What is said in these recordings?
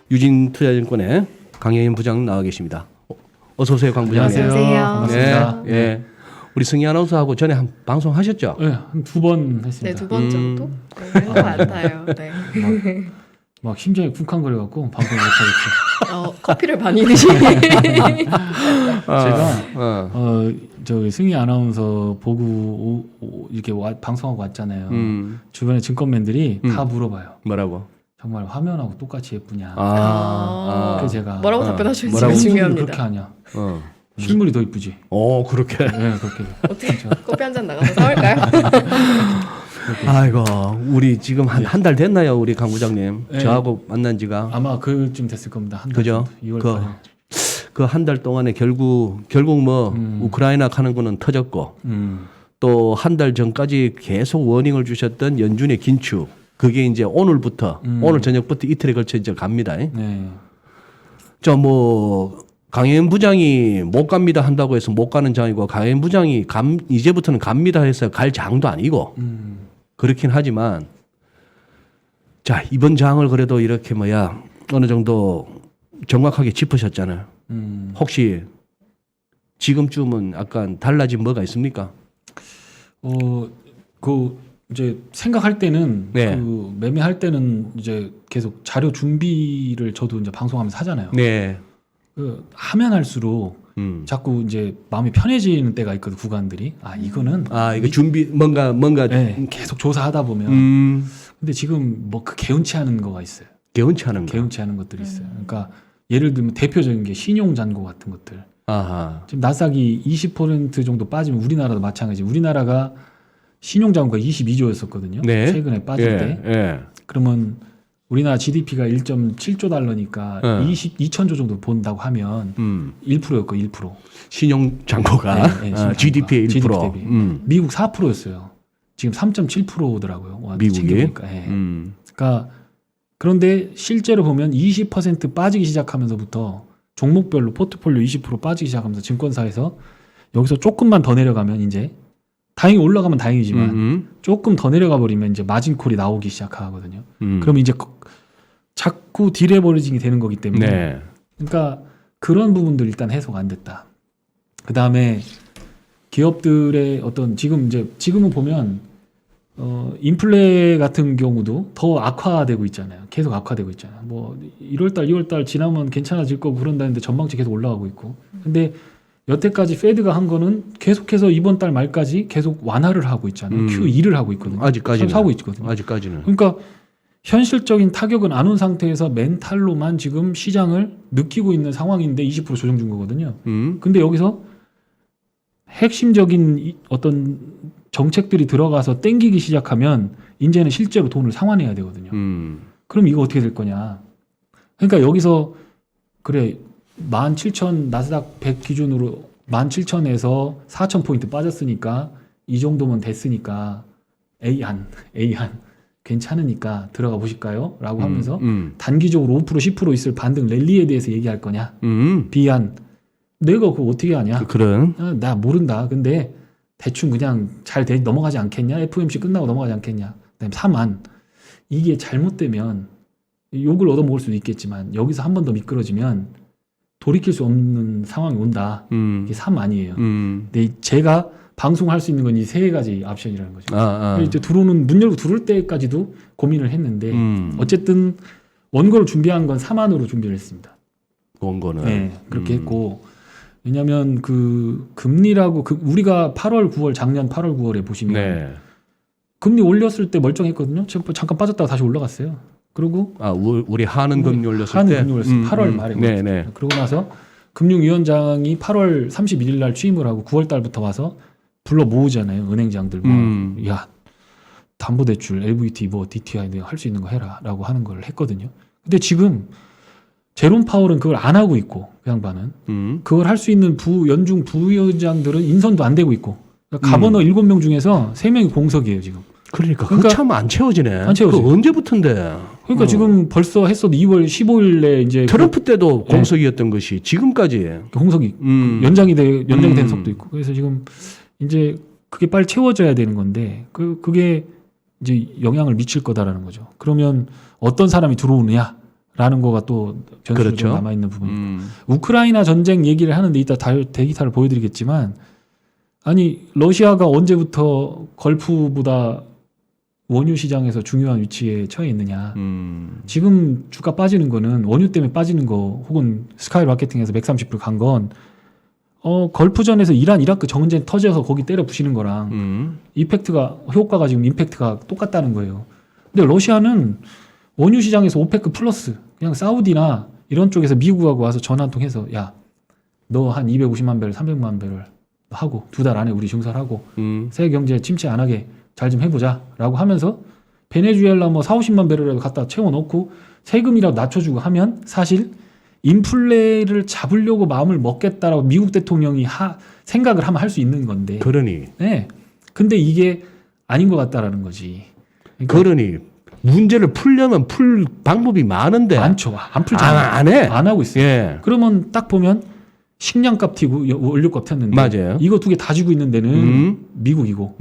유진투자증권의 강혜인 부장 나와 계십니다. 어서 오세요, 강 부장님. 안녕하세요. 반갑습니다. 네, 예. 우리 승희 아나운서하고 전에 한 방송 하셨죠? 네, 한 2번 했습니다. 네, 2번 정도? 네, 한것 같아요. 네. 막 심장이 쿵쾅거려갖고 방송 못하겠어요. 커피를 많이 드시네. 제가 저기 승희 아나운서 보고 이렇게 방송하고 왔잖아요. 주변에 증권맨들이 다 물어봐요. 뭐라고? 정말 화면하고 똑같이 예쁘냐. 아. 그래서 제가 뭐라고 답변하셨는지 뭐라고? 중요합니다. 그렇게 하냐. 실물이 더 이쁘지. 그렇게. 네, 그렇게. 어떻게 커피 한 잔 나가서 사올까요? 아이고, 우리 지금 한 달 됐나요, 우리 강 부장님? 네. 저하고 만난 지가. 아마 그쯤 됐을 겁니다. 한 달 그죠? 정도. 2월 그 한 달 동안에 결국 뭐 우크라이나 가는 거는 터졌고 또 한 달 전까지 계속 워닝을 주셨던 연준의 긴축. 그게 이제 오늘부터 오늘 저녁부터 이틀에 걸쳐 이제 갑니다. 네. 강혜인 부장이 못 갑니다 한다고 해서 못 가는 장이고 강혜인 부장이 이제부터는 갑니다 해서 갈 장도 아니고 그렇긴 하지만 자, 이번 장을 그래도 이렇게 어느 정도 정확하게 짚으셨잖아요. 혹시 지금쯤은 약간 달라진 뭐가 있습니까? 이제 생각할 때는 네. 그 매매할 때는 이제 계속 자료 준비를 저도 이제 방송하면서 하잖아요. 네. 하면 할수록 자꾸 이제 마음이 편해지는 때가 있거든, 구간들이. 이거는 이거 준비 뭔가 네, 계속 조사하다 보면. 근데 지금 그 개운치 않은 거가 있어요. 개운치 않은 거. 개운치 않은 것들이 있어요. 그러니까 예를 들면 대표적인 게 신용 잔고 같은 것들. 아하. 지금 나스닥이 20% 정도 빠지면 우리나라도 마찬가지. 우리나라가 신용 잔고가 22조였었거든요. 네. 최근에 빠질 때. 예. 그러면 우리나라 GDP가 1.7조 달러니까 2천조 정도 본다고 하면 1%였고 1%. 신용 잔고가 GDP의 1%. GDP 대비. 미국 4%였어요. 지금 3.7%더라고요. 미국이. 그러니까 그런데 실제로 보면 20% 빠지기 시작하면서부터 종목별로 포트폴리오 20% 빠지기 시작하면서 증권사에서 여기서 조금만 더 내려가면 이제 다행히 올라가면 다행이지만 조금 더 내려가 버리면 이제 마진콜이 나오기 시작하거든요. 그러면 이제 자꾸 딜레버리징이 되는 거기 때문에 네. 그러니까 그런 부분들 일단 해소가 안 됐다. 그 다음에 기업들의 지금은 보면 인플레 같은 경우도 더 악화되고 있잖아요. 계속 악화되고 있잖아요. 1월달, 2월달 지나면 괜찮아질 거고 그런다는데 전망치 계속 올라가고 있고. 근데 여태까지 페드가 한 거는 계속해서 이번 달 말까지 계속 완화를 하고 있잖아요. QE를 하고 있거든요. 아직까지는. 하고 있거든요. 아직까지는. 그러니까 현실적인 타격은 안 온 상태에서 멘탈로만 지금 시장을 느끼고 있는 상황인데 20% 조정 준 거거든요. 근데 여기서 핵심적인 어떤 정책들이 들어가서 땡기기 시작하면 이제는 실제로 돈을 상환해야 되거든요. 그럼 이거 어떻게 될 거냐. 그러니까 여기서 17,000 나스닥 100 기준으로 17,000에서 4,000포인트 빠졌으니까 이 정도면 됐으니까 A한 괜찮으니까 들어가 보실까요? 라고 하면서 단기적으로 5% 10% 있을 반등 랠리에 대해서 얘기할 거냐. B한 내가 그거 어떻게 하냐. 나 모른다. 근데 대충 그냥 잘 넘어가지 않겠냐. FOMC 끝나고 넘어가지 않겠냐. 그다음에 3안 이게 잘못되면 욕을 얻어먹을 수도 있겠지만 여기서 한 번 더 미끄러지면 돌이킬 수 없는 상황이 온다. 이게 3안이에요. 근데 제가 방송할 수 있는 건 이 세 가지 옵션이라는 거죠. 이제 문 열고 들어올 때까지도 고민을 했는데 어쨌든 원고를 준비한 건 3안으로 준비를 했습니다. 원고는. 네, 그렇게 했고 왜냐하면 금리라고 우리가 8월, 9월 작년 8월, 9월에 보시면 네. 금리 올렸을 때 멀쩡했거든요. 잠깐 빠졌다가 다시 올라갔어요. 그리고 우리 한은 금리 올렸을 때. 한은 금리 올렸을 때 8월 말에 올렸어요. 네. 그러고 나서 금융위원장이 8월 31일 날 취임을 하고 9월 달부터 와서 불러 모으잖아요. 은행장들 야 담보대출, LVT, DTI 내가 할 수 있는 거 해라라고 하는 걸 했거든요. 근데 지금 제롬 파월은 그걸 안 하고 있고 그 양반은 그걸 할 수 있는 연중 부위원장들은 인선도 안 되고 있고 그러니까 가버너 7명 중에서 3명이 공석이에요 지금. 그러니까 그거 참 안 채워지네. 안 채워져. 그 언제부터인데? 그러니까 지금 벌써 했어도 2월 15일에 이제 트럼프 때도 공석이었던 것이 지금까지 공석이 연장이 된 석도 있고 그래서 지금 이제 그게 빨리 채워져야 되는 건데 그게 이제 영향을 미칠 거다라는 거죠. 그러면 어떤 사람이 들어오느냐라고 라는 거가 또 변수로 그렇죠. 남아 있는 부분. 우크라이나 전쟁 얘기를 하는데 이따 데이터를 보여드리겠지만, 아니 러시아가 언제부터 걸프보다 원유 시장에서 중요한 위치에 처해 있느냐. 지금 주가 빠지는 거는 원유 때문에 빠지는 거, 혹은 스카이마케팅에서 130불 간 건 걸프전에서 이란 이라크 정전쟁 터져서 거기 때려 부시는 거랑 이펙트가, 효과가 지금 임팩트가 똑같다는 거예요. 근데 러시아는 원유 시장에서 오페크 플러스, 그냥 사우디나 이런 쪽에서 미국하고 와서 전화 한 통 해서, 야, 너 한 250만 배럴, 300만 배럴 하고 2달 안에 우리 증설하고 세계 경제 침체 안 하게 잘 좀 해보자 라고 하면서 베네수엘라 뭐 4, 50만 배럴이라도 갖다 채워놓고 세금이라도 낮춰주고 하면 사실 인플레를 잡으려고 마음을 먹겠다라고 미국 대통령이 생각을 하면 할 수 있는 건데. 그러니. 네. 근데 이게 아닌 것 같다라는 거지. 그러니 문제를 풀려면 풀 방법이 많은데 많죠. 안 풀잖아. 안 해. 안 하고 있어요. 예. 그러면 딱 보면 식량값 튀고 원료값 튀었는데 맞아요. 이거 두 개 다 지고 있는 데는 미국이고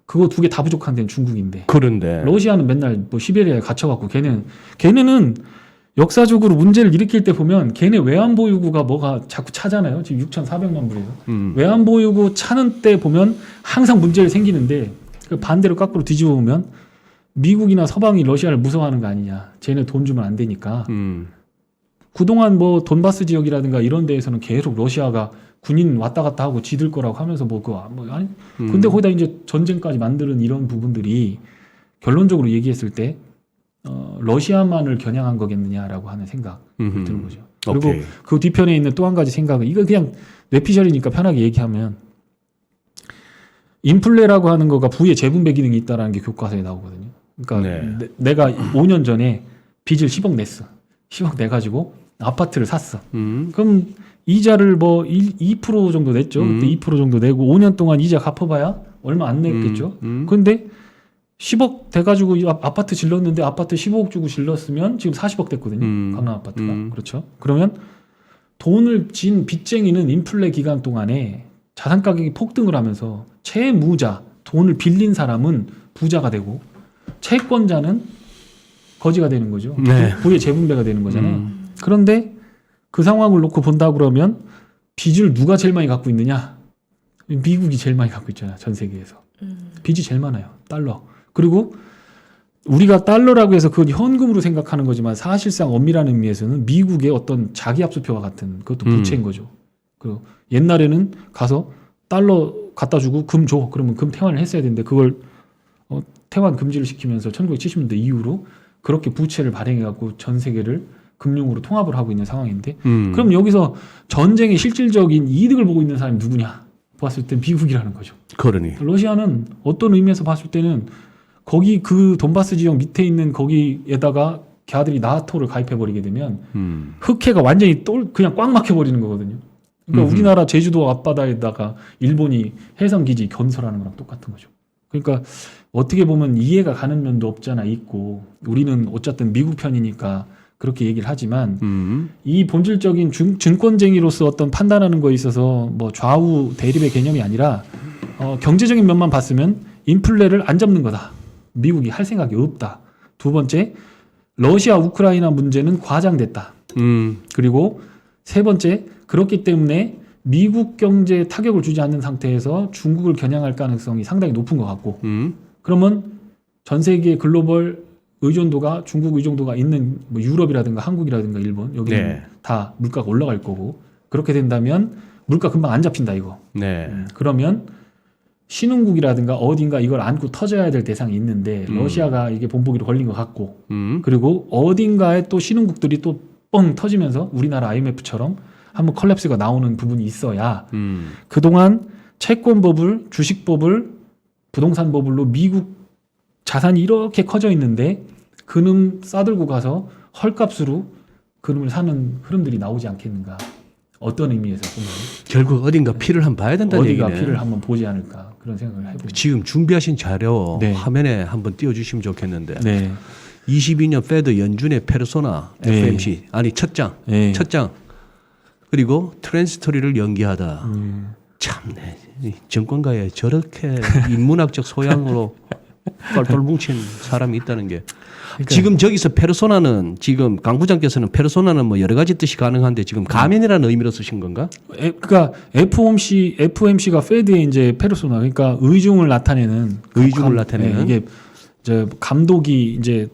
그거 두 개 다 부족한 데는 중국인데. 그런데 러시아는 맨날 뭐 시베리아에 갇혀갖고 걔네는 역사적으로 문제를 일으킬 때 보면 걔네 외환보유고가 뭐가 자꾸 차잖아요. 지금 6,400만 불이에요. 외환보유고 차는 때 보면 항상 문제를 생기는데, 그 반대로 거꾸로 뒤집어 보면 미국이나 서방이 러시아를 무서워하는 거 아니냐. 쟤네 돈 주면 안 되니까. 그동안 뭐 돈바스 지역이라든가 이런 데에서는 계속 러시아가 군인 왔다 갔다 하고 지들 거라고 하면서 아니. 근데 거기다 이제 전쟁까지 만드는 이런 부분들이 결론적으로 얘기했을 때 러시아만을 겨냥한 거겠느냐라고 하는 생각이 드는 거죠. 그리고 오케이. 그 뒤편에 있는 또 한 가지 생각은, 이거 그냥 뇌피셜이니까 편하게 얘기하면, 인플레라고 하는 거가 부의 재분배 기능이 있다라는 게 교과서에 나오거든요. 그러니까 내가 5년 전에 빚을 10억 냈어. 10억 내가지고 아파트를 샀어. 그럼 이자를 뭐 2% 정도 냈죠. 그때 2% 정도 내고 5년 동안 이자 갚아봐야 얼마 안 냈겠죠. 그런데 10억 돼가지고 아파트 질렀는데 아파트 15억 주고 질렀으면 지금 40억 됐거든요. 강남 아파트가. 그렇죠. 그러면 돈을 진 빚쟁이는 인플레 기간 동안에 자산 가격이 폭등을 하면서 채무자, 돈을 빌린 사람은 부자가 되고 채권자는 거지가 되는 거죠. 네. 부의 재분배가 되는 거잖아요. 그런데 그 상황을 놓고 본다 그러면 빚을 누가 제일 많이 갖고 있느냐? 미국이 제일 많이 갖고 있잖아. 전 세계에서. 빚이 제일 많아요. 달러. 그리고 우리가 달러라고 해서 그건 현금으로 생각하는 거지만 사실상 엄밀한 의미에서는 미국의 어떤 자기 압수표와 같은 그것도 부채인 거죠. 그 옛날에는 가서 달러 갖다 주고 금 줘. 그러면 금 태환을 했어야 되는데 그걸 태환 금지를 시키면서 1970년대 이후로 그렇게 부채를 발행해 갖고 전 세계를 금융으로 통합을 하고 있는 상황인데, 그럼 여기서 전쟁의 실질적인 이득을 보고 있는 사람이 누구냐 봤을 때 미국이라는 거죠. 그러니 러시아는 어떤 의미에서 봤을 때는 거기 그 돈바스 지역 밑에 있는 거기에다가 걔들이 나토를 가입해 버리게 되면 흑해가 완전히 그냥 꽉 막혀 버리는 거거든요. 그러니까 우리나라 제주도 앞바다에다가 일본이 해상 기지 건설하는 거랑 똑같은 거죠. 그러니까 어떻게 보면 이해가 가는 면도 없잖아 있고, 우리는 어쨌든 미국 편이니까 그렇게 얘기를 하지만 이 본질적인 증권쟁이로서 어떤 판단하는 거에 있어서 뭐 좌우 대립의 개념이 아니라 경제적인 면만 봤으면 인플레를 안 잡는 거다. 미국이 할 생각이 없다. 두 번째, 러시아 우크라이나 문제는 과장됐다. 그리고 세 번째, 그렇기 때문에 미국 경제에 타격을 주지 않는 상태에서 중국을 겨냥할 가능성이 상당히 높은 것 같고, 그러면 전 세계 글로벌 의존도가, 중국 의존도가 있는 뭐 유럽이라든가 한국이라든가 일본, 여기는 다 물가가 올라갈 거고, 그렇게 된다면 물가 금방 안 잡힌다 이거. 그러면 신흥국이라든가 어딘가 이걸 안고 터져야 될 대상이 있는데 러시아가 이게 본보기로 걸린 것 같고, 그리고 어딘가에 또 신흥국들이 또 뻥 터지면서 우리나라 IMF처럼 한번 컬랩스가 나오는 부분이 있어야 그동안 채권버블, 주식버블, 부동산 버블로 미국 자산이 이렇게 커져 있는데 그놈 싸들고 가서 헐값으로 그놈을 사는 흐름들이 나오지 않겠는가. 어떤 의미에서 보면 결국 어딘가 피를 한번 봐야 된다는 어디가 얘기네. 피를 한번 보지 않을까 그런 생각을 해봅니다. 지금 준비하신 자료 네. 화면에 한번 띄워주시면 좋겠는데 네. 22년 페드 연준의 페르소나 네. FMC 아니 첫장 네. 그리고 트랜스토리를 연기하다. 참네 이 정권가에 저렇게 인문학적 소양으로 똘똘 뭉친 사람이 있다는 게 그러니까 지금 저기서 페르소나는 지금 강 부장께서는 페르소나는 뭐 여러 가지 뜻이 가능한데 지금 가면이라는 의미로 쓰신 건가? 그러니까 FOMC가 페드의 이제 페르소나, 그러니까 의중을 나타내는 의중을 나타내는 이게 이제 감독이 이제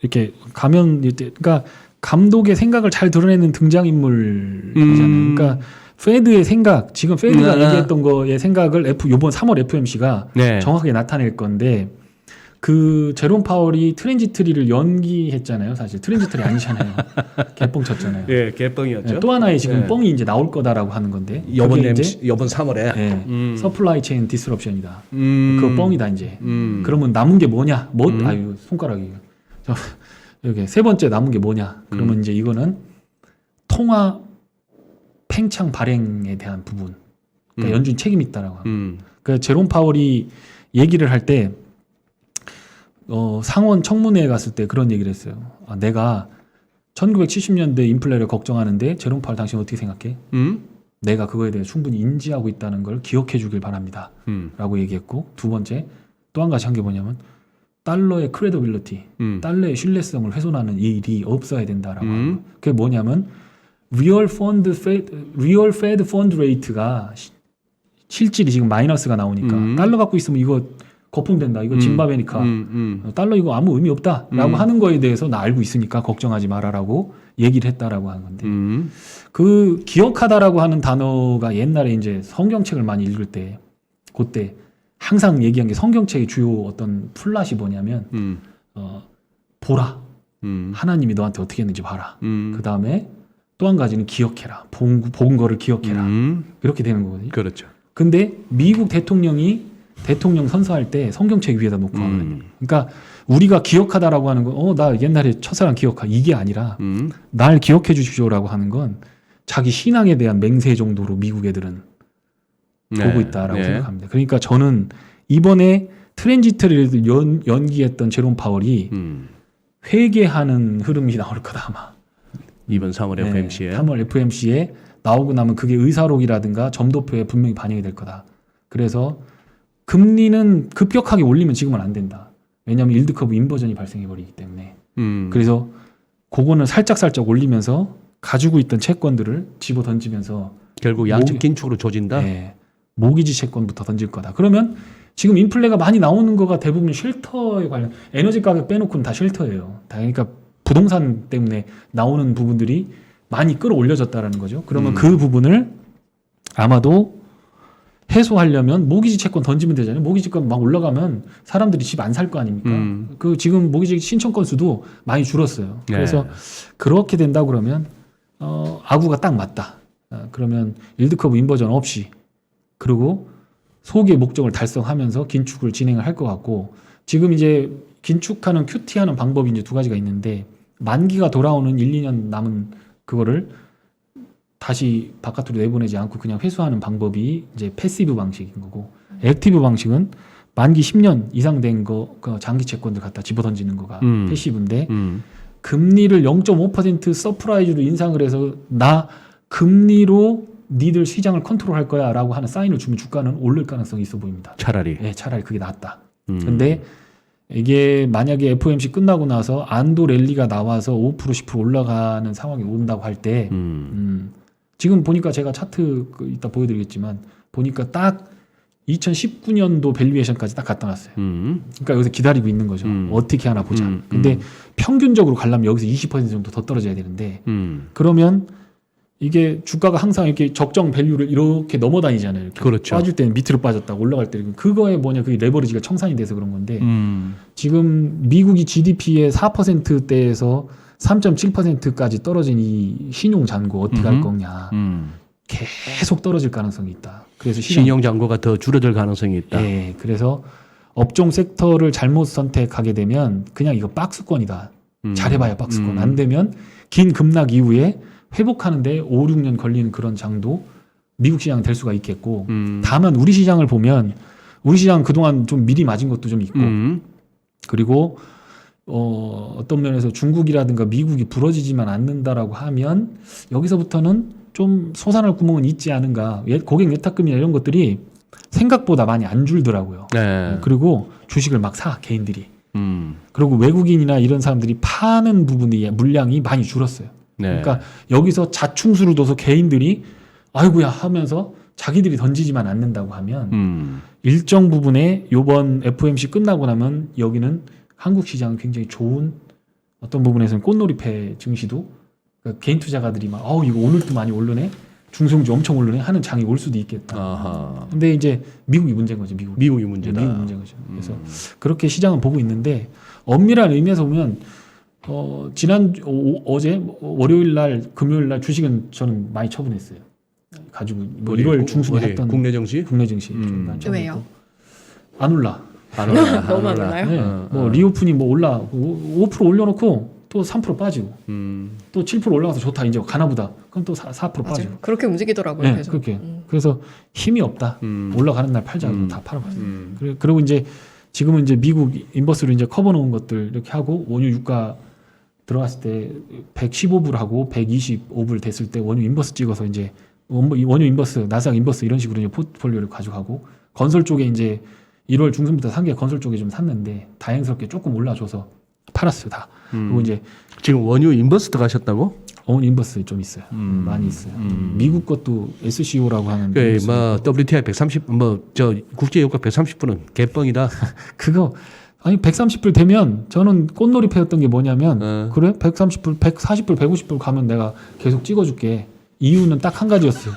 이렇게 가면 그러니까 감독의 생각을 잘 드러내는 등장인물이잖아요. 그러니까 페드의 생각, 지금 페드가 얘기했던 거의 생각을 이번 3월 FOMC가 네. 정확하게 나타낼 건데, 그 제롬 파월이 트랜지트리를 연기했잖아요. 사실 트랜지트리 아니잖아요. 개뻥 쳤잖아요. 예, 개뻥이었죠. 또 하나의 지금 네. 뻥이 이제 나올 거다라고 하는 건데, 이번 그게 이제 이번 3월에 서플라이 체인 디스럽션이다. 그 뻥이다 이제. 그러면 남은 게 뭐냐? 아유 손가락이. 이렇게 세 번째 남은 게 뭐냐? 그러면 이제 이거는 통화 팽창 발행에 대한 부분. 그러니까 연준 책임이 있다라고 합니다. 그 제롬 파월이 얘기를 할 때 상원 청문회에 갔을 때 그런 얘기를 했어요. 내가 1970년대 인플레를 걱정하는데 제롬 파월 당신 어떻게 생각해? 내가 그거에 대해 충분히 인지하고 있다는 걸 기억해 주길 바랍니다. 라고 얘기했고, 두 번째 또 한 가지 한 게 뭐냐면 달러의 크레더빌리티, 달러의 신뢰성을 훼손하는 일이 없어야 된다라고 하는 거. 그게 뭐냐면 리얼 페드 펀드 레이트가 실질이 지금 마이너스가 나오니까 달러 갖고 있으면 이거 거품된다. 이거 짐바베니까 달러 이거 아무 의미 없다라고 하는 거에 대해서 나 알고 있으니까 걱정하지 마라라고 얘기를 했다라고 하는 건데, 그 기억하다라고 하는 단어가 옛날에 이제 성경책을 많이 읽을 때 그때 항상 얘기한 게, 성경책의 주요 어떤 플랫이 뭐냐면 보라, 하나님이 너한테 어떻게 했는지 봐라. 그 다음에 또 한 가지는 기억해라. 본 거를 기억해라. 이렇게 되는 거거든요. 그렇죠. 근데 미국 대통령이 대통령 선서할 때 성경책 위에다 놓고 하거든요. 그러니까 우리가 기억하다라고 하는 건 나 옛날에 첫사랑 기억하, 이게 아니라 날 기억해 주십시오라고 하는 건 자기 신앙에 대한 맹세 정도로 미국 애들은 보고 있다라고 생각합니다. 그러니까 저는 이번에 트랜지트를 연기했던 제롬 파월이 회개하는 흐름이 나올 거다 아마. 이번 3월 FOMC에 3월 FOMC에 나오고 나면 그게 의사록이라든가 점도표에 분명히 반영이 될 거다. 그래서 금리는 급격하게 올리면 지금은 안 된다. 왜냐하면 일드 커브 인버전이 발생해 버리기 때문에. 그래서 그거는 살짝 올리면서 가지고 있던 채권들을 집어 던지면서 결국 양측 긴축으로 조진다. 네, 모기지 채권부터 던질 거다. 그러면 지금 인플레가 많이 나오는 거가 대부분 쉘터에 관련, 에너지 가격 빼놓고는 다 쉘터예요. 다 그러니까 부동산 때문에 나오는 부분들이 많이 끌어올려졌다라는 거죠. 그러면 그 부분을 아마도 해소하려면 모기지 채권 던지면 되잖아요. 모기지 채권 막 올라가면 사람들이 집 안 살 거 아닙니까? 그 지금 모기지 신청 건수도 많이 줄었어요. 그래서 그렇게 된다 그러면 아구가 딱 맞다. 그러면 일드 커브 인버전 없이, 그리고 소기의 목적을 달성하면서 긴축을 진행을 할 것 같고, 지금 이제 긴축하는 QT하는 방법이 이제 두 가지가 있는데, 만기가 돌아오는 1, 2년 남은 그거를 다시 바깥으로 내보내지 않고 그냥 회수하는 방법이 이제 패시브 방식인 거고, 액티브 방식은 만기 10년 이상 된 거, 그 장기 채권들 갖다 집어 던지는 거가 패시브인데, 금리를 0.5% 서프라이즈로 인상을 해서 나 금리로 니들 시장을 컨트롤할 거야 라고 하는 사인을 주면 주가는 오를 가능성이 있어 보입니다. 차라리. 네, 차라리 그게 낫다. 근데 이게 만약에 FOMC 끝나고 나서 안도 랠리가 나와서 5% 10% 올라가는 상황이 온다고 할 때 지금 보니까 제가 차트 이따 보여드리겠지만 보니까 딱 2019년도 밸류에이션까지 딱 갖다 놨어요. 그러니까 여기서 기다리고 있는 거죠. 어떻게 하나 보자. 근데 평균적으로 가려면 여기서 20% 정도 더 떨어져야 되는데 그러면 이게 주가가 항상 이렇게 적정 밸류를 이렇게 넘어다니잖아요. 이렇게 그렇죠. 빠질 때는 밑으로 빠졌다, 올라갈 때는 그거에 뭐냐, 그게 레버리지가 청산이 돼서 그런 건데 지금 미국이 GDP의 4%대에서 3.7%까지 떨어진 이 신용 잔고 어떻게 할 거냐. 계속 떨어질 가능성이 있다. 그래서 신용 잔고가 더 줄어들 가능성이 있다. 네, 그래서 업종 섹터를 잘못 선택하게 되면 그냥 이거 박스권이다. 잘해봐야 박스권. 안 되면 긴 급락 이후에 회복하는데 5, 6년 걸리는 그런 장도 미국 시장 될 수가 있겠고, 다만 우리 시장을 보면 우리 시장 그동안 좀 미리 맞은 것도 좀 있고, 그리고 어떤 면에서 중국이라든가 미국이 부러지지만 않는다라고 하면 여기서부터는 좀 솟아날 구멍은 있지 않은가. 고객 예탁금이나 이런 것들이 생각보다 많이 안 줄더라고요. 네. 그리고 주식을 막 사 개인들이. 그리고 외국인이나 이런 사람들이 파는 부분이 물량이 많이 줄었어요. 네. 그러니까 여기서 자충수를 둬서 개인들이 아이고야 하면서 자기들이 던지지만 않는다고 하면 일정 부분에 요번 FOMC 끝나고 나면 여기는 한국 시장은 굉장히 좋은 어떤 부분에서는 꽃놀이패 증시도 그러니까 개인 투자가들이 막 이거 오늘도 많이 오르네 중성주 엄청 오르네 하는 장이 올 수도 있겠다. 아하. 근데 이제 미국이 문제인 거죠. 미국이 문제다. 미국이 문제인 거죠. 그래서 그렇게 시장은 보고 있는데 엄밀한 의미에서 보면 지난 어제 월요일 날 금요일 날 주식은 저는 많이 처분했어요. 가지고 뭐 1월 중순에 했던 국내 증시 국내 증시 좀 많이 처분했고. 왜요? 안 올라. 너무 안 올라요? 네. 뭐 리오프닝 뭐 올라 5% 올려놓고 또 3% 빠지고 또 7% 올라가서 좋다 이제 가나보다 그럼 또 4% 빠지고. 맞아요. 그렇게 움직이더라고요. 네, 계속. 그렇게. 그래서 힘이 없다. 올라가는 날 팔자. 다 팔아봤어요. 그리고 이제 지금은 이제 미국 인버스로 이제 커버 놓은 것들 이렇게 하고 원유 유가 들어갔을 때 115불 하고 125불 됐을 때 원유 인버스 찍어서 이제 원유 인버스, 나스닥 인버스 이런 식으로 이제 포트폴리오를 가져가고 건설 쪽에 이제 1월 중순부터 산 게 건설 쪽에 좀 샀는데 다행스럽게 조금 올라줘서 팔았어요 다. 그리고 이제 지금 원유 인버스트 가셨다고? 원유 인버스 좀 있어요. 많이 있어요. 미국 것도 SCO라고 하는. 뭐 WTI 130, 뭐 저 국제 유가 130불은 개뻥이다. 그거 아니 130불 되면 저는 꽃놀이 패였던 게 뭐냐면 그래 130불, 140불, 150불 가면 내가 계속 찍어줄게. 이유는 딱 한 가지였어요.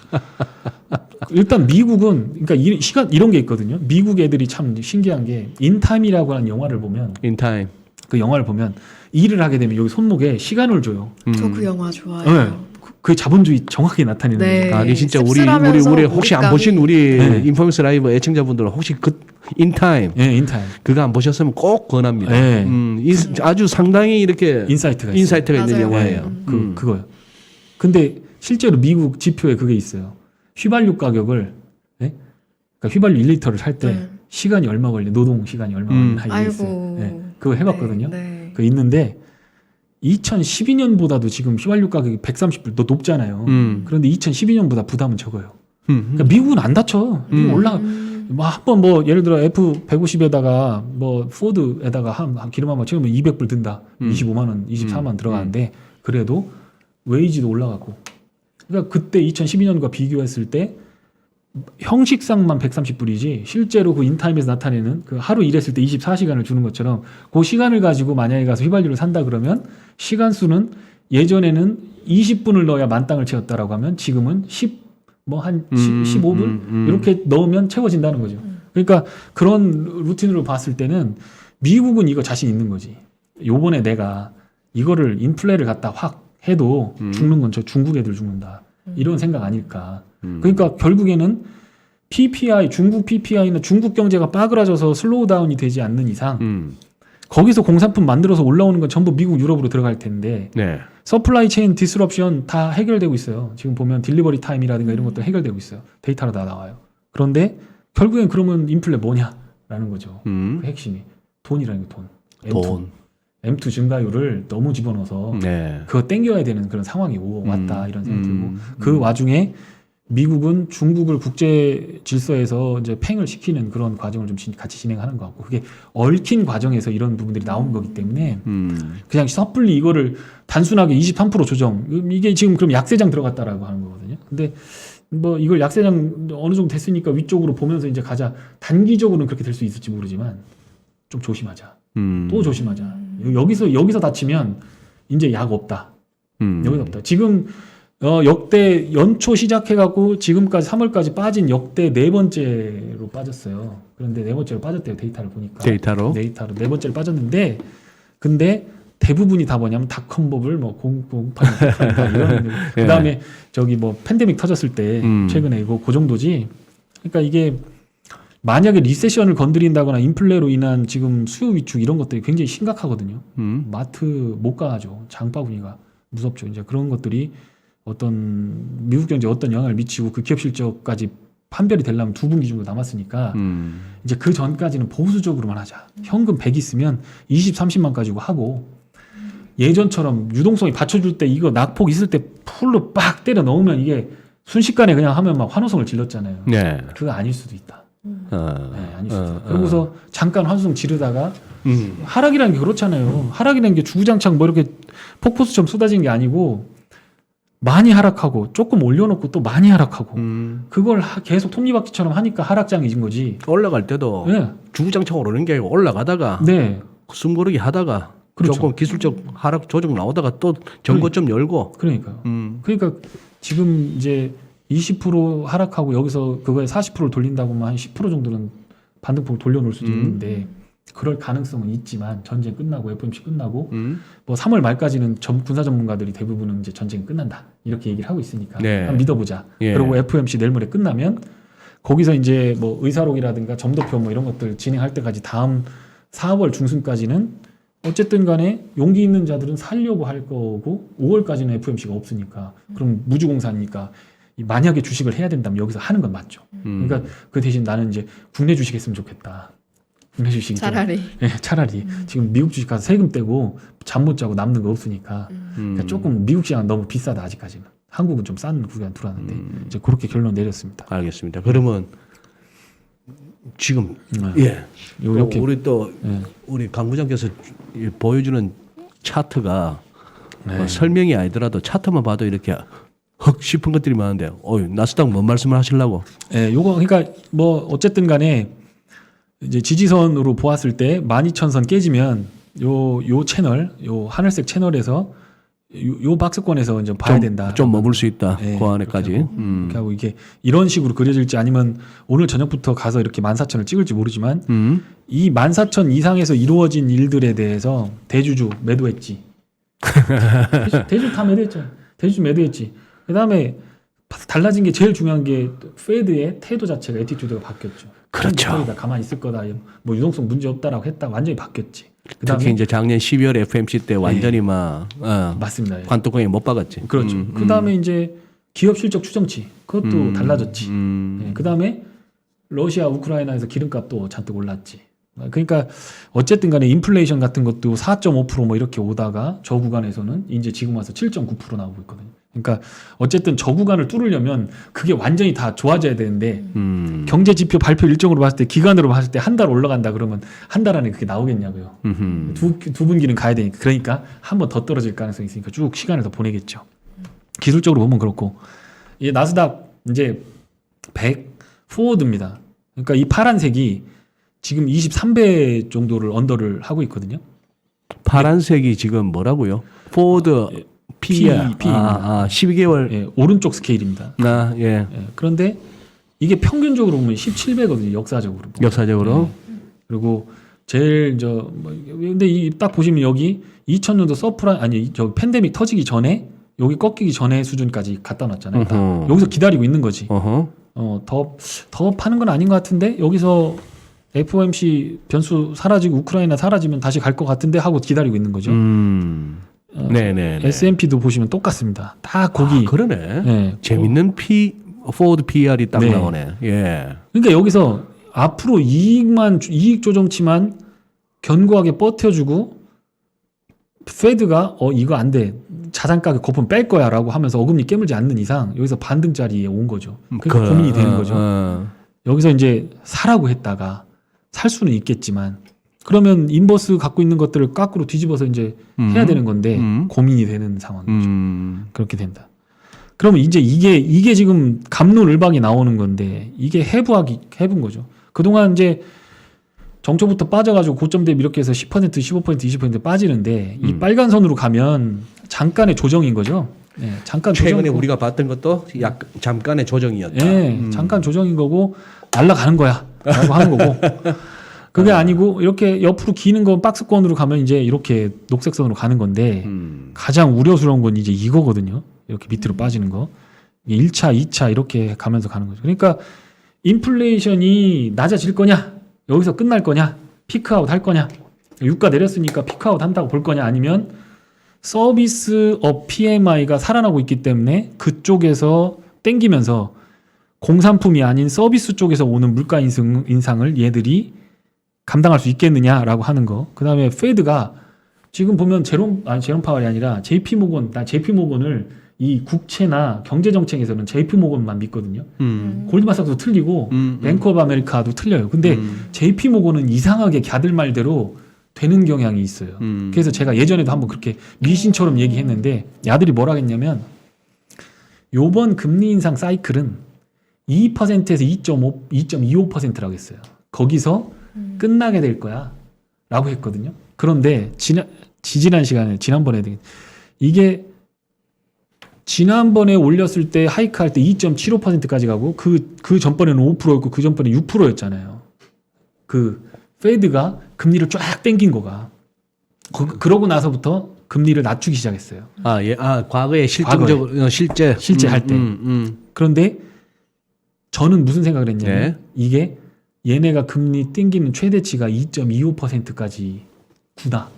일단 미국은 그러니까 시간 이런 게 있거든요. 미국 애들이 참 신기한 게 인타임이라고 하는 영화를 보면 인타임. 그 영화를 보면 일을 하게 되면 여기 손목에 시간을 줘요. 저 그 영화 좋아해요. 네. 그 자본주의 정확하게 나타내는 네. 거죠. 아니 진짜 우리 씁쓸하면서 혹시 안 몰입감이- 보신 우리 네. 인포메이스 라이브 애청자분들 혹시 그 인타임 예, 인타임. 그거 안 보셨으면 꼭 권합니다. 네. 아주 상당히 이렇게 인사이트가 있어요. 인사이트가 있는 맞아요. 영화예요. 그거요. 근데 실제로 미국 지표에 그게 있어요. 휘발유 가격을 그러니까 휘발유 1리터를 살 때 네. 시간이 얼마 걸려 노동 시간이 얼마 걸리나 이게 있어요. 아이고. 네, 그거 해봤거든요. 네. 그 있는데 2012년보다도 지금 휘발유 가격이 130불 더 높잖아요. 그런데 2012년보다 부담은 적어요. 그러니까 미국은 안 다쳐. 미국 올라가. 뭐 한번 뭐 예를 들어 F150에다가 뭐 포드에다가 한 기름 한번 채우면 200불 든다. 25만 원, 24만 원 들어가는데 그래도 웨이지도 올라가고. 그러니까 그때 2012년과 비교했을 때 형식상만 130불이지 실제로 그 인타임에서 나타내는 그 하루 일했을 때 24시간을 주는 것처럼 그 시간을 가지고 만약에 가서 휘발유를 산다 그러면 시간 수는 예전에는 20분을 넣어야 만땅을 채웠다라고 하면 지금은 15분 이렇게 넣으면 채워진다는 거죠. 그러니까 그런 루틴으로 봤을 때는 미국은 이거 자신 있는 거지. 요번에 내가 이거를 인플레를 갖다 확 해도 죽는 건 저 중국 애들 죽는다. 이런 생각 아닐까. 그러니까 결국에는 PPI, 중국 PPI나 중국 경제가 빠그라져서 슬로우 다운이 되지 않는 이상 거기서 공산품 만들어서 올라오는 건 전부 미국, 유럽으로 들어갈 텐데 네. 서플라이 체인 디스럽션 다 해결되고 있어요. 지금 보면 딜리버리 타임이라든가 이런 것도 해결되고 있어요. 데이터로 다 나와요. 그런데 결국엔 그러면 인플레 뭐냐라는 거죠. 그 핵심이 돈이라는 게 돈. M2 증가율을 너무 집어넣어서 네. 그거 땡겨야 되는 그런 상황이 왔다 이런 생각이 들고 그 와중에 미국은 중국을 국제 질서에서 이제 팽을 시키는 그런 과정을 좀 같이 진행하는 것 같고 그게 얽힌 과정에서 이런 부분들이 나온 거기 때문에 그냥 섣불리 이거를 단순하게 23% 조정 이게 지금 그럼 약세장 들어갔다라고 하는 거거든요. 근데 뭐 이걸 약세장 어느 정도 됐으니까 위쪽으로 보면서 이제 가자. 단기적으로는 그렇게 될 수 있을지 모르지만 좀 조심하자. 또 조심하자. 여기서 다치면 이제 약 없다. 여기서 없다. 지금 역대 연초 시작해갖고 지금까지 3월까지 빠진 역대 네 번째로 빠졌어요. 그런데 네 번째로 빠졌대요. 데이터를 보니까. 데이터로 네 번째로 빠졌는데 근데 대부분이 다 뭐냐면 닷컴법을 뭐 008 이런 그다음에 저기 뭐 팬데믹 터졌을 때 최근에 이거 그 정도지. 그러니까 이게 만약에 리세션을 건드린다거나 인플레로 인한 지금 수요 위축 이런 것들이 굉장히 심각하거든요. 마트 못 가죠. 장바구니가 무섭죠. 이제 그런 것들이 어떤 미국 경제에 어떤 영향을 미치고 그 기업 실적까지 판별이 되려면 2분기 정도 남았으니까 이제 그 전까지는 보수적으로만 하자. 현금 100 있으면 20, 30만 가지고 하고 예전처럼 유동성이 받쳐줄 때 이거 낙폭 있을 때 풀로 빡 때려 넣으면 이게 순식간에 그냥 하면 막 환호성을 질렀잖아요. 네. 그거 아닐 수도 있다. 네, 아닐 수 있어요. 그러고서 잠깐 환수성 지르다가 하락이라는 게 그렇잖아요. 하락이라는 게 주구장창 뭐 이렇게 폭포수처럼 쏟아지는 게 아니고 많이 하락하고 조금 올려놓고 또 많이 하락하고 그걸 계속 톱니바퀴처럼 하니까 하락장이진 거지. 올라갈 때도 네. 주구장창 오르는 게 아니고 올라가다가 네. 숨고르기 하다가 그렇죠. 조금 기술적 하락 조정 나오다가 또 정거점 열고. 그러니까요. 그러니까 지금 이제 20% 하락하고 여기서 그거에 40%를 돌린다고 하면 한 10% 정도는 반등폭을 돌려놓을 수도 있는데 그럴 가능성은 있지만 전쟁 끝나고 FOMC 끝나고 뭐 3월 말까지는 군사 전문가들이 대부분은 이제 전쟁이 끝난다 이렇게 얘기를 하고 있으니까 네. 한번 믿어보자. 예. 그리고 FOMC 내일 모레 끝나면 거기서 이제 뭐 의사록이라든가 점도표 뭐 이런 것들 진행할 때까지 다음 4월 중순까지는 어쨌든 간에 용기 있는 자들은 살려고 할 거고 5월까지는 FOMC가 없으니까 그럼 무주공사니까 만약에 주식을 해야 된다면 여기서 하는 건 맞죠. 그러니까 그 대신 나는 이제 국내 주식 했으면 좋겠다. 국내 주식이 차라리. 차라리 지금 미국 주식 가서 세금 떼고 잠 못 자고 남는 거 없으니까 그러니까 조금 미국 시장 너무 비싸다 아직까지는. 한국은 좀 싼 구간 들어왔는데 이제 그렇게 결론 내렸습니다. 알겠습니다. 그러면 지금 네. 또 이렇게 우리 또 네. 우리 강 부장께서 보여주는 차트가 네. 뭐 설명이 아니더라도 차트만 봐도 이렇게 헉 싶은 것들이 많은데, 나스닥 뭔 말씀을 하시려고? 예, 요거 그러니까 뭐 어쨌든 간에 이제 지지선으로 보았을 때 12,000선 깨지면 요 채널, 요 하늘색 채널에서 요 박스권에서 이제 봐야 된다. 좀 머물 수 있다. 네, 그 안에까지. 그렇게 하고 이게 이런 식으로 그려질지 아니면 오늘 저녁부터 가서 이렇게 14,000을 찍을지 모르지만 이 14,000 이상에서 이루어진 일들에 대해서 대주주 매도했지. 대주주 다 매도했죠. 대주주 매도했지. 그다음에 달라진 게 제일 중요한 게 페드의 태도 자체가 에티튜드가 바뀌었죠. 그렇죠. 다 가만히 있을 거다. 뭐 유동성 문제 없다라고 했다. 완전히 바뀌었지. 특히 이제 작년 12월 FMC 때 완전히 막 맞습니다. 예. 관뚜껑에 못 박았지. 그렇죠. 그다음에 이제 기업 실적 추정치 그것도 달라졌지. 그다음에 러시아 우크라이나에서 기름값도 잔뜩 올랐지. 그러니까 어쨌든 간에 인플레이션 같은 것도 4.5% 뭐 이렇게 오다가 저 구간에서는 이제 지금 와서 7.9% 나오고 있거든요. 그러니까 어쨌든 저 구간을 뚫으려면 그게 완전히 다 좋아져야 되는데 경제 지표 발표 일정으로 봤을 때 기간으로 봤을 때 한 달 올라간다 그러면 한 달 안에 그게 나오겠냐고요. 두 분기는 가야 되니까. 그러니까 한 번 더 떨어질 가능성이 있으니까 쭉 시간을 더 보내겠죠. 기술적으로 보면 그렇고 이 나스닥 이제 100 포워드입니다. 그러니까 이 파란색이 지금 23배 정도를 언더를 하고 있거든요. 파란색이 지금 뭐라고요? 포워드 P야. P. 12개월. 예, 오른쪽 스케일입니다. 예. 예, 그런데 이게 평균적으로 보면 17배거든요. 역사적으로. 역사적으로. 그리고 제일 근데 딱 보시면 여기 2000년도 저 팬데믹 터지기 전에 여기 꺾이기 전에 수준까지 갖다 놨잖아요. 다. 여기서 기다리고 있는 거지. 더 파는 건 아닌 것 같은데 여기서 FOMC 변수 사라지고 우크라이나 사라지면 다시 갈 것 같은데 하고 기다리고 있는 거죠. 네네. S&P도 보시면 똑같습니다. 다 거기. 그러네. 네. 재밌는 포워드 PR이 딱 네. 나오네. 예. 그러니까 여기서 앞으로 이익 조정치만 견고하게 버텨주고 페드가 이거 안 돼. 자산 가격 거품 뺄 거야라고 하면서 어금니 깨물지 않는 이상 여기서 반등짜리에 온 거죠. 그러니까 고민이 되는 거죠. 여기서 이제 사라고 했다가 살 수는 있겠지만 그러면 인버스 갖고 있는 것들을 깎으로 뒤집어서 이제 해야 되는 건데 고민이 되는 상황이죠. 그렇게 된다. 그러면 이제 이게 지금 갑론을박이 나오는 건데 이게 해부인 거죠. 그동안 이제 정초부터 빠져가지고 고점 대비 이렇게 해서 10%, 15%, 20% 빠지는데 이 빨간 선으로 가면 잠깐의 조정인 거죠. 네, 잠깐 최근에 조정. 우리가 봤던 것도 잠깐의 조정이었다. 네, 잠깐 조정인 거고 날아가는 거야라고 하는 거고. 그게 아니고 이렇게 옆으로 기는 건 박스권으로 가면 이제 이렇게 녹색선으로 가는 건데 가장 우려스러운 건 이제 이거거든요. 이렇게 밑으로 빠지는 거. 1차, 2차 이렇게 가면서 가는 거죠. 그러니까 인플레이션이 낮아질 거냐? 여기서 끝날 거냐? 피크아웃 할 거냐? 유가 내렸으니까 피크아웃 한다고 볼 거냐? 아니면 서비스업 PMI가 살아나고 있기 때문에 그쪽에서 땡기면서 공산품이 아닌 서비스 쪽에서 오는 물가 인상을 얘들이 감당할 수 있겠느냐라고 하는 거. 그 다음에 페드가 지금 보면 제롬 파월이 아니라 JP 모건을 이 국채나 경제 정책에서는 JP 모건만 믿거든요. 골드만삭스도 틀리고 뱅크 오브 아메리카도 틀려요. 근데 JP 모건은 이상하게 갸들 말대로 되는 경향이 있어요. 그래서 제가 예전에도 한번 그렇게 미신처럼 얘기했는데 야들이 뭐라 했냐면 요번 금리 인상 사이클은 2%에서 2.5, 2.25%라고 했어요. 거기서 끝나게 될 거야 라고 했거든요. 그런데 지지난 시간에 지난번에 이게 지난번에 올렸을 때 하이크할 때 2.75%까지 가고 그 전번에는 5%였고 그 전번에 6%였잖아요. 그 페드가 금리를 쫙 땡긴 거가 그러고 나서부터 금리를 낮추기 시작했어요. 과거에 실질적으로 실제 할 때. 그런데 저는 무슨 생각을 했냐면 네. 이게 얘네가 금리 땡기는 최대치가 2.25%까지 구나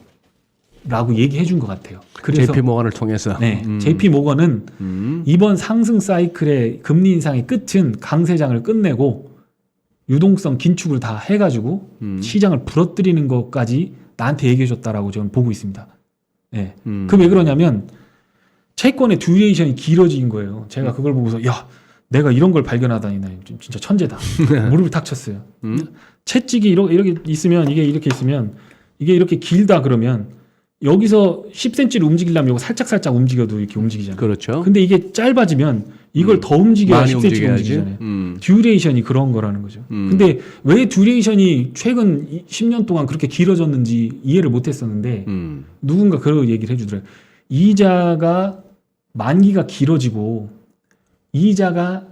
라고 얘기해 준 것 같아요. 그래서 JP 모건을 통해서. 네, JP 모건은 이번 상승 사이클의 금리 인상의 끝은 강세장을 끝내고 유동성 긴축을 다 해가지고 시장을 부러뜨리는 것까지 나한테 얘기해 줬다라고 저는 보고 있습니다. 네. 그 왜 그러냐면 채권의 듀레이션이 길어진 거예요. 제가 그걸 보고서 야 내가 이런 걸 발견하다니 나 진짜 천재다. 무릎을 탁 쳤어요. 채찍이 이렇게 있으면 이게 이렇게 있으면 이게 이렇게 길다 그러면 여기서 10cm를 움직이려면 이거 살짝 움직여도 이렇게 움직이잖아요. 그렇죠. 근데 이게 짧아지면 이걸 더 움직여야 많이 10cm가 움직여야지. 움직이잖아요. 듀레이션이 그런 거라는 거죠. 근데 왜 듀레이션이 최근 10년 동안 그렇게 길어졌는지 이해를 못 했었는데 누군가 그런 얘기를 해주더라고요. 이자가 만기가 길어지고 이자가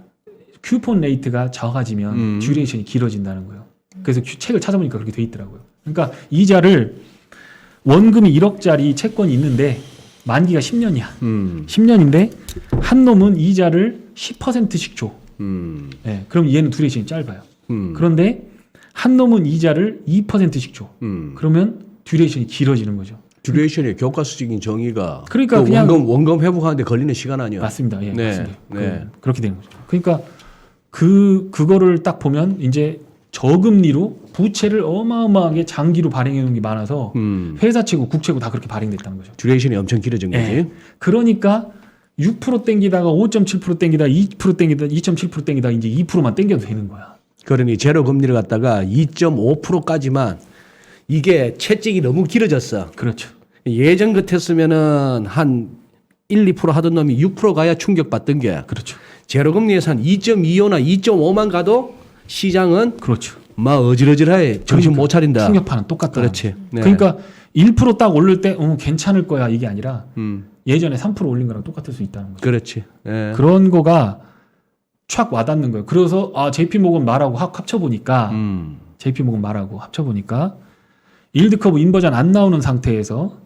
쿠폰 레이트가 작아지면 듀레이션이 길어진다는 거예요. 그래서 책을 찾아보니까 그렇게 돼 있더라고요. 그러니까 이자를 원금이 1억짜리 채권이 있는데 만기가 10년이야. 10년인데 한 놈은 이자를 10%씩 줘. 네, 그럼 얘는 듀레이션이 짧아요. 그런데 한 놈은 이자를 2%씩 줘. 그러면 듀레이션이 길어지는 거죠. 듀레이션의 교과서적인 정의가 그러니까 그 그냥 원금 회복하는데 걸리는 시간 아니야. 맞습니다. 예, 네, 맞습니다. 네. 그렇게 되는 거죠. 그러니까 그거를 딱 보면 이제 저금리로 부채를 어마어마하게 장기로 발행해 놓은 게 많아서 회사채고 국채고 다 그렇게 발행됐다는 거죠. 듀레이션이 엄청 길어진 거지. 예. 그러니까 6% 땡기다가 5.7% 땡기다 2% 땡기다 2.7% 땡기다 이제 2%만 땡겨도 되는 거야. 그러니 제로 금리를 갖다가 2.5%까지만 이게 채찍이 너무 길어졌어. 그렇죠. 예전 같았으면은 한 1, 2% 하던 놈이 6% 가야 충격받던 게 그렇죠. 제로 금리에서 한 2.25나 2.5만 가도 시장은 그렇죠. 막 어지러지해 정신 못 차린다. 충격파는 똑같다. 그렇지. 네. 그러니까 1% 딱 오를 때 괜찮을 거야 이게 아니라 예전에 3% 올린 거랑 똑같을 수 있다는 거죠. 그렇지. 예. 그런 거가 촥 와닿는 거예요. 그래서 JP 모건 말하고 합쳐보니까 JP 모건 말하고 합쳐보니까 일드 커브 인버전 안 나오는 상태에서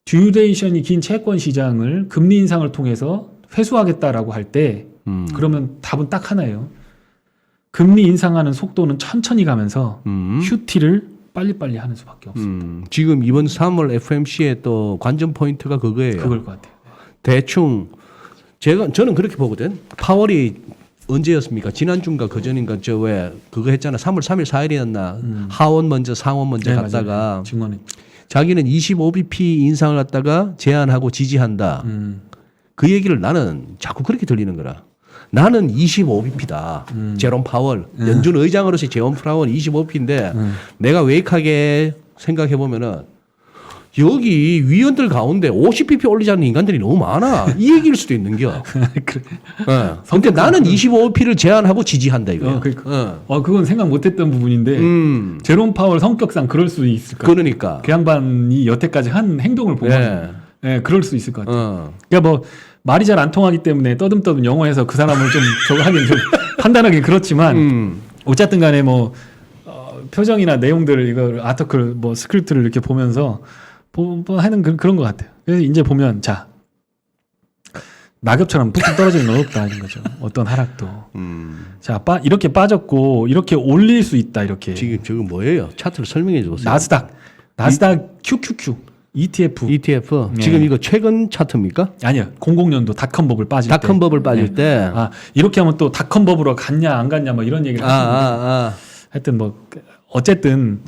듀레이션이 긴 채권 시장을 금리 인상을 통해서 회수하겠다라고 할 때 그러면 답은 딱 하나예요. 금리 인상하는 속도는 천천히 가면서 QT를 빨리빨리 하는 수밖에 없어요. 지금 이번 3월 FMC의 또 관전 포인트가 그거예요. 그걸 것 같아요. 대충 저는 그렇게 보거든. 파월이 언제였습니까? 지난주인가 그전인가 저 왜 그거 했잖아. 3월 3일 4일이었나. 하원 먼저 상원 먼저 네, 갔다가 맞아요. 증언했죠. 자기는 25bp 인상을 갖다가 제한하고 지지한다. 그 얘기를 나는 자꾸 그렇게 들리는 거라. 나는 25bp다. 제롬 파월. 연준 의장으로서 제롬 파월 25bp인데 내가 웨이크하게 생각해 보면은 여기 위원들 가운데 50bp 올리자는 인간들이 너무 많아. 이 얘기일 수도 있는겨. 그래. 근데 나는 25bp를 제한하고 지지한다 이거야. 그러니까. 그건 생각 못했던 부분인데 제롬 파월 성격상 그럴 수 있을 것 같아요. 그러니까. 그 양반이 여태까지 한 행동을 보면 그럴 수 있을 것 같아요. 그러니까 뭐 말이 잘 안 통하기 때문에 떠듬떠듬 영어해서 그 사람을 좀 저거 하긴 좀 판단하기 그렇지만 어쨌든 간에 뭐 표정이나 내용들 이거 아티클 뭐 스크립트를 이렇게 보면서 하는 그런 것 같아요. 그래서 이제 보면 자 낙엽처럼 뚝뚝 떨어지는 건 없다 이런 거죠. 어떤 하락도. 자 이렇게 빠졌고 이렇게 올릴 수 있다 이렇게. 지금 뭐예요? 차트를 설명해 주세요. 나스닥 QQQ ETF. 네. 지금 이거 최근 차트입니까? 아니요. 00년도 닷컴 버블 빠질 때. 닷컴 버블 빠질 때. 이렇게 하면 또 닷컴 버블로 갔냐 안 갔냐 뭐 이런 얘기를 하시는데 하여튼 뭐 어쨌든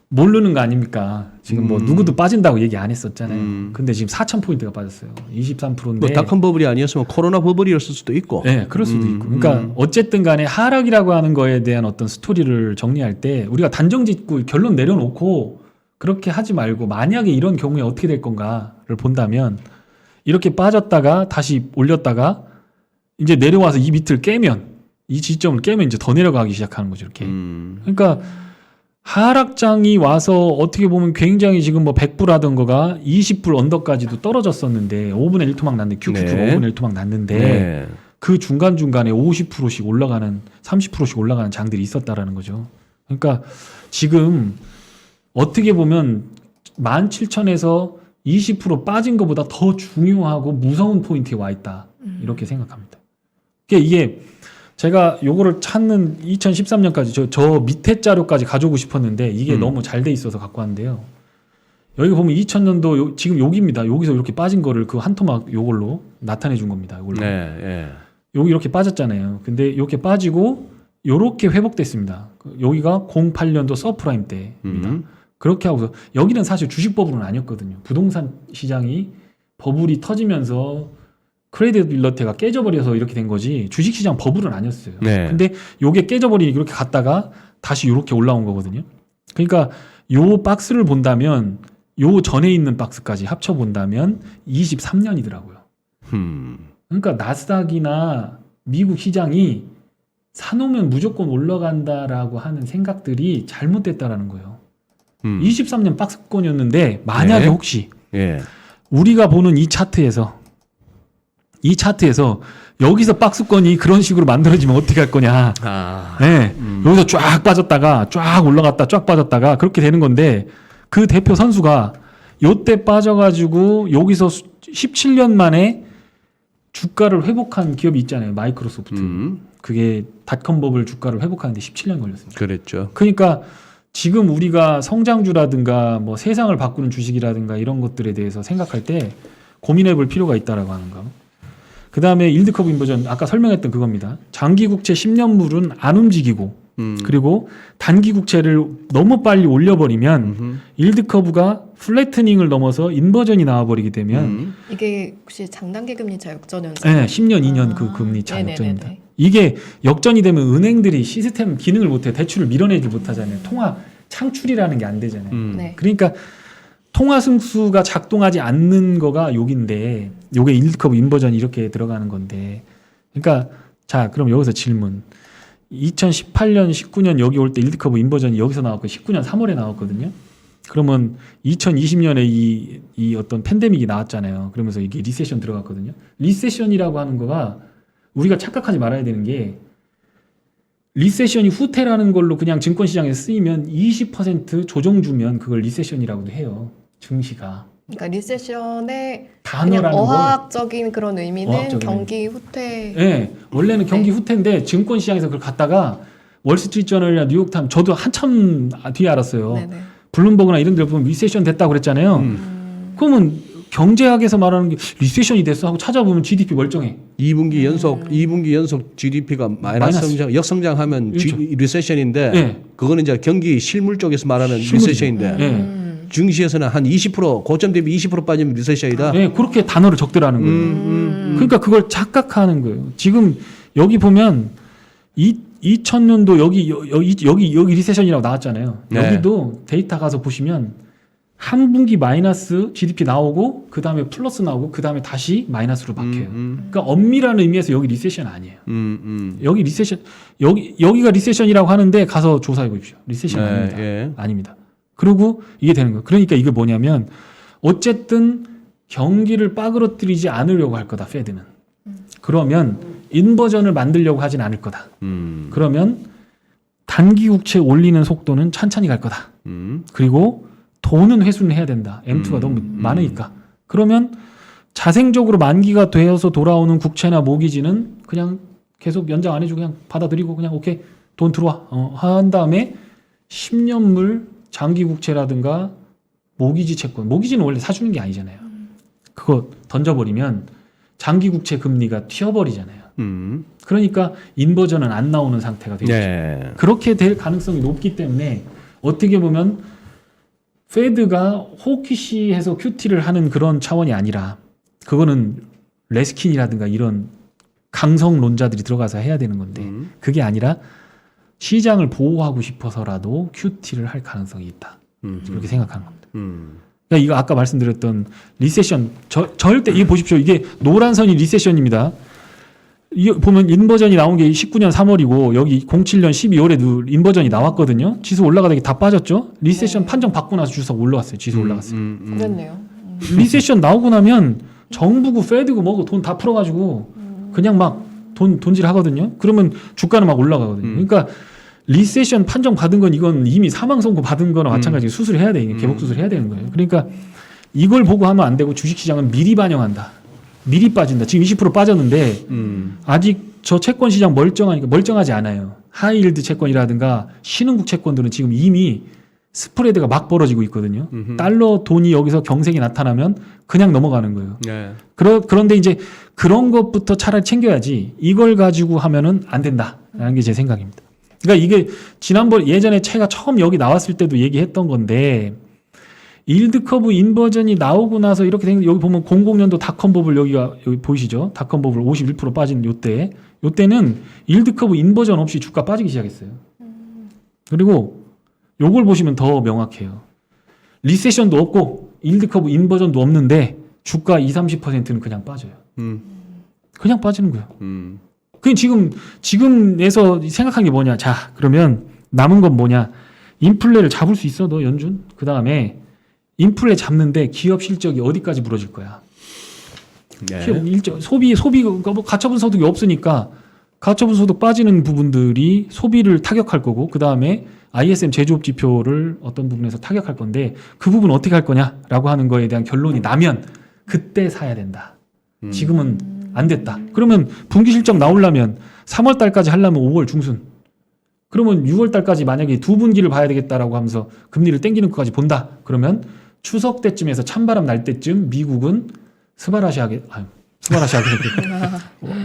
모르는 거 아닙니까? 지금 뭐 누구도 빠진다고 얘기 안 했었잖아요. 근데 지금 4,000포인트가 빠졌어요. 23%인데. 뭐 닷컴 버블이 아니었으면 코로나 버블이었을 수도 있고. 네, 그럴 수도 있고. 그러니까 어쨌든 간에 하락이라고 하는 거에 대한 어떤 스토리를 정리할 때 우리가 단정 짓고 결론 내려놓고 그렇게 하지 말고 만약에 이런 경우에 어떻게 될 건가를 본다면 이렇게 빠졌다가 다시 올렸다가 이제 내려와서 이 밑을 깨면 이 지점을 깨면 이제 더 내려가기 시작하는 거죠. 이렇게. 그러니까 하락장이 와서 어떻게 보면 굉장히 지금 뭐 100불 거가 20불 언더까지도 떨어졌었는데 5분의 1토막 났는데 QQQ가 네. 5분의 1토막 났는데 네. 그 중간중간에 50%씩 올라가는 30%씩 올라가는 장들이 있었다라는 거죠. 그러니까 지금 어떻게 보면 17,000에서 20% 빠진 것보다 더 중요하고 무서운 포인트에 와 있다. 이렇게 생각합니다. 그러니까 이게 제가 요거를 찾는 2013년까지 저 밑에 자료까지 가져오고 싶었는데 이게 너무 잘 돼 있어서 갖고 왔는데요. 여기 보면 2000년도 지금 여기입니다. 여기서 이렇게 빠진 거를 그 한 토막 요걸로 나타내 준 겁니다. 요걸로. 네, 네. 여기 이렇게 빠졌잖아요. 근데 이렇게 빠지고 요렇게 회복됐습니다. 여기가 08년도 서프라임 때입니다. 그렇게 하고서 여기는 사실 주식 버블은 아니었거든요. 부동산 시장이 버블이 터지면서 크레디빌리티가 깨져버려서 이렇게 된 거지 주식시장 버블은 아니었어요. 네. 근데 요게 깨져버리니 이렇게 갔다가 다시 이렇게 올라온 거거든요. 그러니까 요 박스를 본다면 요 전에 있는 박스까지 합쳐본다면 23년이더라고요. 그러니까 나스닥이나 미국 시장이 사놓으면 무조건 올라간다라고 하는 생각들이 잘못됐다라는 거예요. 23년 박스권이었는데 만약에 네. 혹시 예. 우리가 보는 이 차트에서 여기서 박스권이 그런 식으로 만들어지면 어떻게 할 거냐. 아. 네. 여기서 쫙 빠졌다가 쫙 올라갔다 쫙 빠졌다가 그렇게 되는 건데 그 대표 선수가 요때 빠져가지고 여기서 17년 만에 주가를 회복한 기업이 있잖아요. 마이크로소프트. 그게 닷컴 버블 주가를 회복하는데 17년 걸렸습니다. 그랬죠. 그러니까 지금 우리가 성장주라든가 뭐 세상을 바꾸는 주식이라든가 이런 것들에 대해서 생각할 때 고민해 볼 필요가 있다라고 하는 거. 그 다음에 일드 커브 인버전 아까 설명했던 그겁니다. 장기 국채 10년물은 안 움직이고 그리고 단기 국채를 너무 빨리 올려버리면 일드 커브가 플래트닝을 넘어서 인버전이 나와버리기 되면 이게 혹시 장단기 금리차 역전연산? 네, 10년, 2년 그 금리차 역전입니다. 이게 역전이 되면 은행들이 시스템 기능을 못해 대출을 밀어내지 못하잖아요. 통화 창출이라는 게 안 되잖아요. 네. 그러니까 통화 승수가 작동하지 않는 거가 여기인데 요게 일드 커브 인버전이 이렇게 들어가는 건데 그러니까 자 그럼 여기서 질문 2018년 19년 여기 올 때 일드 커브 인버전이 여기서 나왔고 19년 3월에 나왔거든요. 그러면 2020년에 이 어떤 팬데믹이 나왔잖아요. 그러면서 이게 리세션 들어갔거든요. 리세션이라고 하는 거가 우리가 착각하지 말아야 되는 게 리세션이 후퇴라는 걸로 그냥 증권시장에서 쓰이면 20% 조정 주면 그걸 리세션이라고도 해요. 증시가. 그러니까 리세션의 단어라는 그냥 걸. 어학적인 그런 의미는 어학적인 경기 후퇴. 네, 원래는 경기 후퇴인데 증권시장에서 그걸 갖다가 월스트리트저널이나 뉴욕타임 저도 한참 뒤에 알았어요. 네네. 블룸버그나 이런 데 보면 리세션 됐다고 그랬잖아요. 그러면 경제학에서 말하는 게 리세션이 됐어 하고 찾아보면 GDP 멀쩡해. 2분기 연속 GDP가 마이너스 마이너스. 성장, 역성장하면 그렇죠. 리세션인데 네. 그거는 이제 경기 실물 쪽에서 말하는 실물이죠. 리세션인데 네. 증시에서는 한 20% 고점 대비 20% 빠지면 리세션이다. 네, 그렇게 단어를 적더라는 거예요. 그러니까 그걸 착각하는 거예요. 지금 여기 보면 2000년도 여기 리세션이라고 나왔잖아요. 네. 여기도 데이터 가서 보시면 한 분기 마이너스 GDP 나오고 그 다음에 플러스 나오고 그 다음에 다시 마이너스로 바뀌어요. 그러니까 엄밀한 의미에서 여기 리세션 아니에요. 여기 리세션 여기가 리세션이라고 하는데 가서 조사해 보십시오. 리세션 네, 아닙니다. 예. 아닙니다. 그리고 이게 되는 거예요. 그러니까 이게 뭐냐면 어쨌든 경기를 빠그러뜨리지 않으려고 할 거다. 페드는. 그러면 인버전을 만들려고 하진 않을 거다. 그러면 단기 국채 올리는 속도는 천천히 갈 거다. 그리고 돈은 회수는 해야 된다. M2가 너무 많으니까. 그러면 자생적으로 만기가 되어서 돌아오는 국채나 모기지는 그냥 계속 연장 안 해주고 그냥 받아들이고 그냥 오케이 돈 들어와 한 다음에 10년물 장기 국채라든가 모기지 채권 모기지는 원래 사주는 게 아니잖아요. 그거 던져버리면 장기 국채 금리가 튀어버리잖아요. 그러니까 인버전은 안 나오는 상태가 되죠. 네. 그렇게 될 가능성이 높기 때문에 어떻게 보면 페드가 호키시해서 큐티를 하는 그런 차원이 아니라 그거는 레스킨이라든가 이런 강성론자들이 들어가서 해야 되는 건데 그게 아니라 시장을 보호하고 싶어서라도 큐티를 할 가능성이 있다. 이렇게 생각하는 겁니다. 그러니까 이거 아까 말씀드렸던 리세션 절대 이게 보십시오. 이게 노란 선이 리세션입니다. 이 보면 인버전이 나온 게 19년 3월이고 여기 07년 12월에도 인버전이 나왔거든요. 지수 올라가다가 다 빠졌죠. 리세션 네. 판정 받고 나서 주석 올라왔어요. 지수 올라갔어요. 그랬네요. 리세션 나오고 나면 정부고 페드고 뭐고 돈 다 풀어가지고 그냥 막 돈질 하거든요. 그러면 주가는 막 올라가거든요. 그러니까 리세션 판정 받은 건 이건 이미 사망 선고 받은 거나 마찬가지로 수술을 해야 돼. 개복 수술을 해야 되는 거예요. 그러니까 이걸 보고 하면 안 되고 주식시장은 미리 반영한다. 미리 빠진다. 지금 20% 빠졌는데 아직 저 채권 시장 멀쩡하니까 멀쩡하지 않아요. 하이힐드 채권이라든가 신흥국 채권들은 지금 이미 스프레드가 막 벌어지고 있거든요. 달러 돈이 여기서 경색이 나타나면 그냥 넘어가는 거예요. 네. 그런데 이제 그런 것부터 차라리 챙겨야지 이걸 가지고 하면은 안 된다라는 게 제 생각입니다. 그러니까 이게 지난번 예전에 채가 처음 여기 나왔을 때도 얘기했던 건데 일드 커브 인버전이 나오고 나서 이렇게 된 여기 보면 00년도 닷컴 버블 여기 보이시죠? 닷컴 버블 51% 빠진 요때는 일드 커브 인버전 없이 주가 빠지기 시작했어요. 그리고 요걸 보시면 더 명확해요. 리세션도 없고 일드 커브 인버전도 없는데 주가 20-30%는 그냥 빠져요. 그냥 빠지는 거예요. 그냥 지금에서 생각한 게 뭐냐? 자, 그러면 남은 건 뭐냐? 인플레를 잡을 수 있어, 너 연준? 그 다음에 인플레 잡는데 기업 실적이 어디까지 부러질 거야? 네. 소비가 뭐 가처분 소득이 없으니까 가처분 소득 빠지는 부분들이 소비를 타격할 거고 그 다음에 ISM 제조업 지표를 어떤 부분에서 타격할 건데 그 부분 어떻게 할 거냐라고 하는 거에 대한 결론이 나면 그때 사야 된다. 지금은 안 됐다. 그러면 분기 실적 나오려면 3월 달까지 하려면 5월 중순. 그러면 6월 달까지 만약에 두 분기를 봐야 되겠다라고 하면서 금리를 땡기는 것까지 본다. 그러면 추석 때쯤에서 찬바람 날 때쯤 미국은 스바라시하게